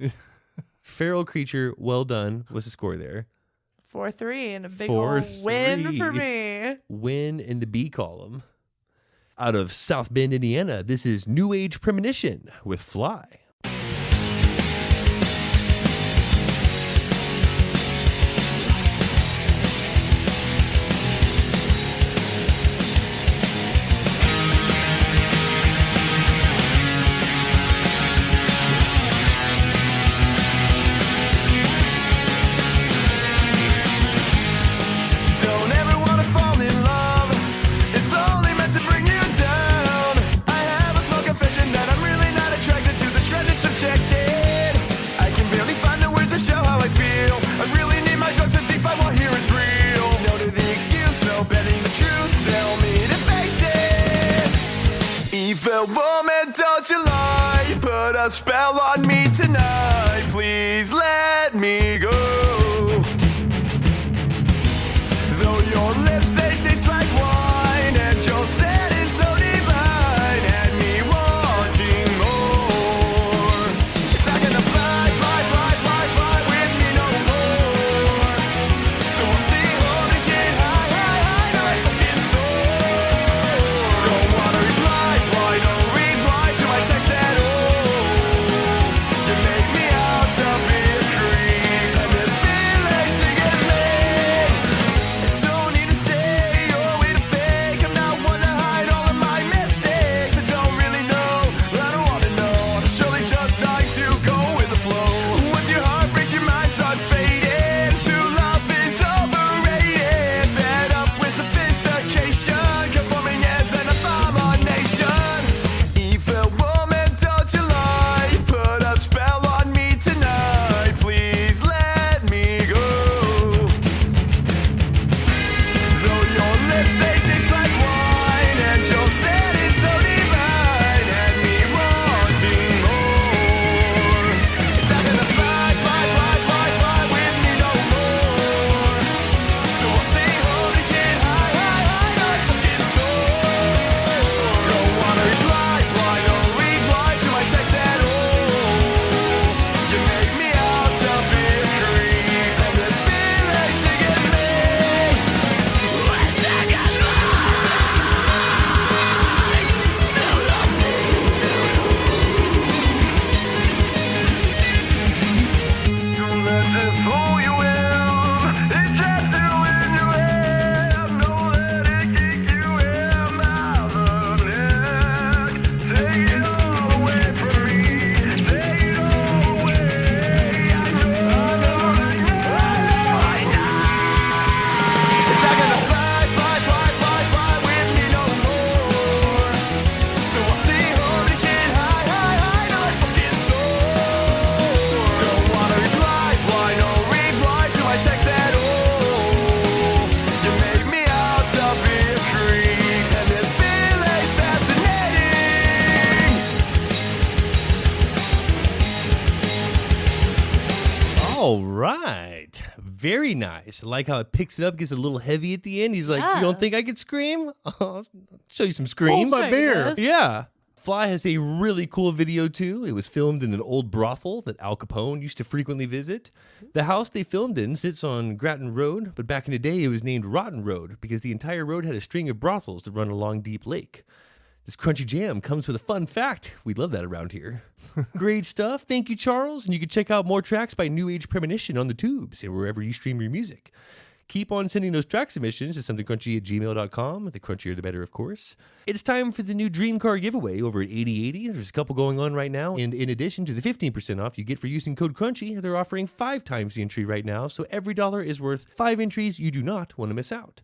Feral Creature, well done. What's the score there? 4-3 and a big ol' win for 4-3. me. Win in the B column. Out of South Bend, Indiana, this is New Age Premonition with Fly. Don't ever wanna fall in love. It's only meant to bring you down. I have a small confession that I'm really not attracted to the touch of light. Put a spell on me tonight. Please let me go. Though your lips, they taste like wine, and your scent is so divine, and me wanting more. It's not gonna fly, fly, fly, fly, fly with me no more. So I'll stay home and get high, high, high, like fucking soar. Don't wanna reply, why don't reply to my text at all. You make me out to be a creep, and this feeling's to get laid. Don't need to stay or wait to fake. I'm not one to hide all of my mistakes. I don't really know, I don't wanna know. I'm surely just dying to go with the flow. Once your heart breaks, your mind starts fading. True love is overrated. Fed up with sophistication, conforming as an abomination. Evil woman, don't you lie. Put a spell on me tonight. Please let me go. Though your lips, they taste like wine, and your scent is so divine, and me wanting more. It's not gonna fly, fly, fly, fly, fly with me no more. So I'll stay home and get high, high, high, like fucking soar. Don't wanna reply, why don't reply to my text at all. You make me out to be a creep, and this feeling's to get laid. Once I got Don't let this fool you in. It's tattoo in your head. Don't let it kick you in my neck. Take it all away from me. Take it all away. I know. It's not gonna fly, fly, fly, fly, fly with me no more. So I'll stay home and get high, high, high, like fucking soar. Don't wanna reply, why no reply to my text at all. You make me out to be a creep, and this feeling's fascinating. All right. Very nice. I like how it picks it up, gets a little heavy at the end. He's like, Yeah. You don't think I could scream? I'll show you some scream. my bear. goodness. Yeah. Fly has a really cool video too. It was filmed in an old brothel that Al Capone used to frequently visit. The house they filmed in sits on Grattan Road, but back in the day it was named Rotten Road because the entire road had a string of brothels that run along Deep Lake. This crunchy jam comes with a fun fact. We love that around here. Great stuff. Thank you, Charles. And you can check out more tracks by New Age Premonition on the tubes and wherever you stream your music. Keep on sending those track submissions to somethingcrunchy@gmail.com. The crunchier, the better, of course. It's time for the new Dream Car giveaway over at 8080. There's a couple going on right now. And in addition to the 15% off you get for using code CRUNCHY, they're offering 5 times the entry right now. So every dollar is worth 5 entries. You do not want to miss out.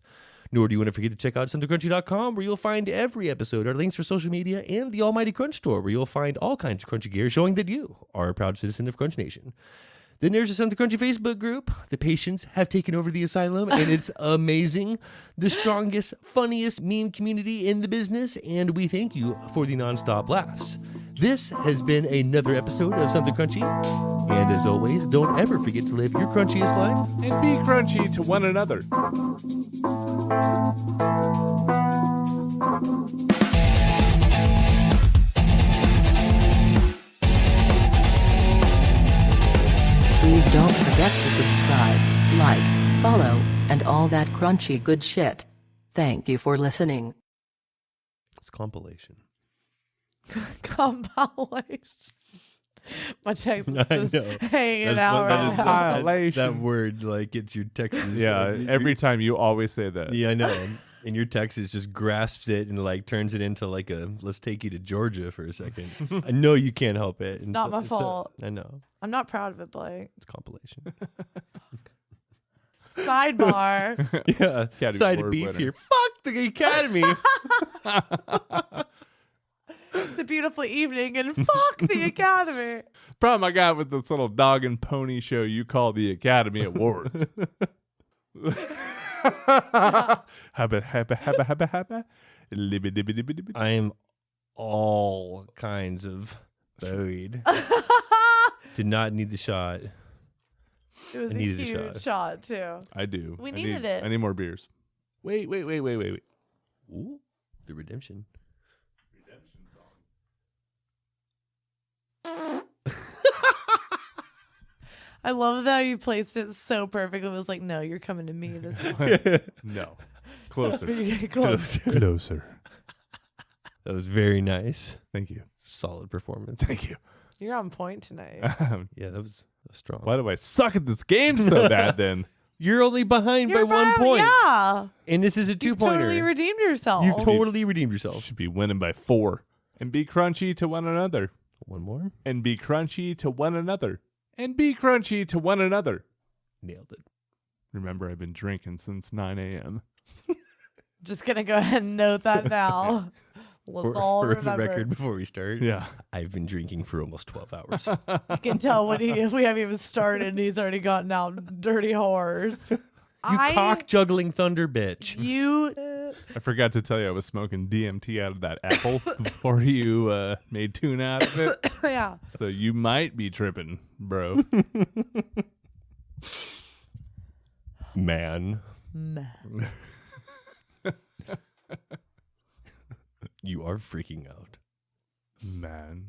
Nor do you want to forget to check out somethingcrunchy.com, where you'll find every episode, our links for social media, and the Almighty Crunch Store, where you'll find all kinds of crunchy gear showing that you are a proud citizen of Crunch Nation. Then there's the Something Crunchy Facebook group. The patients have taken over the asylum, and it's amazing. The strongest, funniest meme community in the business, and we thank you for the nonstop laughs. This has been another episode of Something Crunchy, and as always, don't ever forget to live your crunchiest life. And be crunchy to one another. Please don't forget to subscribe, like, follow, and all that crunchy good shit. Thank you for listening. It's compilation. Compilation. My text I is know. hanging That's out what- right now. Compilation. That word, like, gets your text. Yeah, every time you always say that. Yeah, I know. And your Texas just grasps it and like turns it into like a let's take you to Georgia for a second. I know you can't help it. And Not my fault. I know. I'm not proud of it, Blake. It's compilation. Sidebar. Yeah. Academy Side of Award beef winner. here. Fuck the Academy. It's a beautiful evening and fuck the Academy. Problem I got with this little dog and pony show you call the Academy Awards. Habba, habba, habba, habba, habba. Libby, dibby, dibby, dibby. I am all kinds of buried. Did not need the shot. It was I a needed a huge shot too. I do. We I needed need, it. I need more beers. Wait. Ooh, the redemption. I love how you placed it so perfectly. It was like, no, you're coming to me this one. No. Closer. You get close. Closer. That was very nice. Thank you. Solid performance. Thank you. You're on point tonight. Yeah, that was strong. Why do I suck at this game so bad then? You're only behind You're by 1 point. Yeah. And this is a 2-pointer. You've totally redeemed yourself. You've totally redeemed yourself. Should be winning by 4. And be crunchy to one another. One more. And be crunchy to one another. And be crunchy to one another. Nailed it. Remember, I've been drinking since 9 a.m. Just going to go ahead and note that now. Let's all For the remember. record, before we start, Yeah. I've been drinking for almost 12 hours. You can tell when we haven't even started, he's already gotten out dirty horrors. You cock juggling thunder bitch. You. I forgot to tell you I was smoking DMT out of that apple before you made tuna out of it. Yeah. So you might be tripping, bro. Man. Meh. You are freaking out. Man.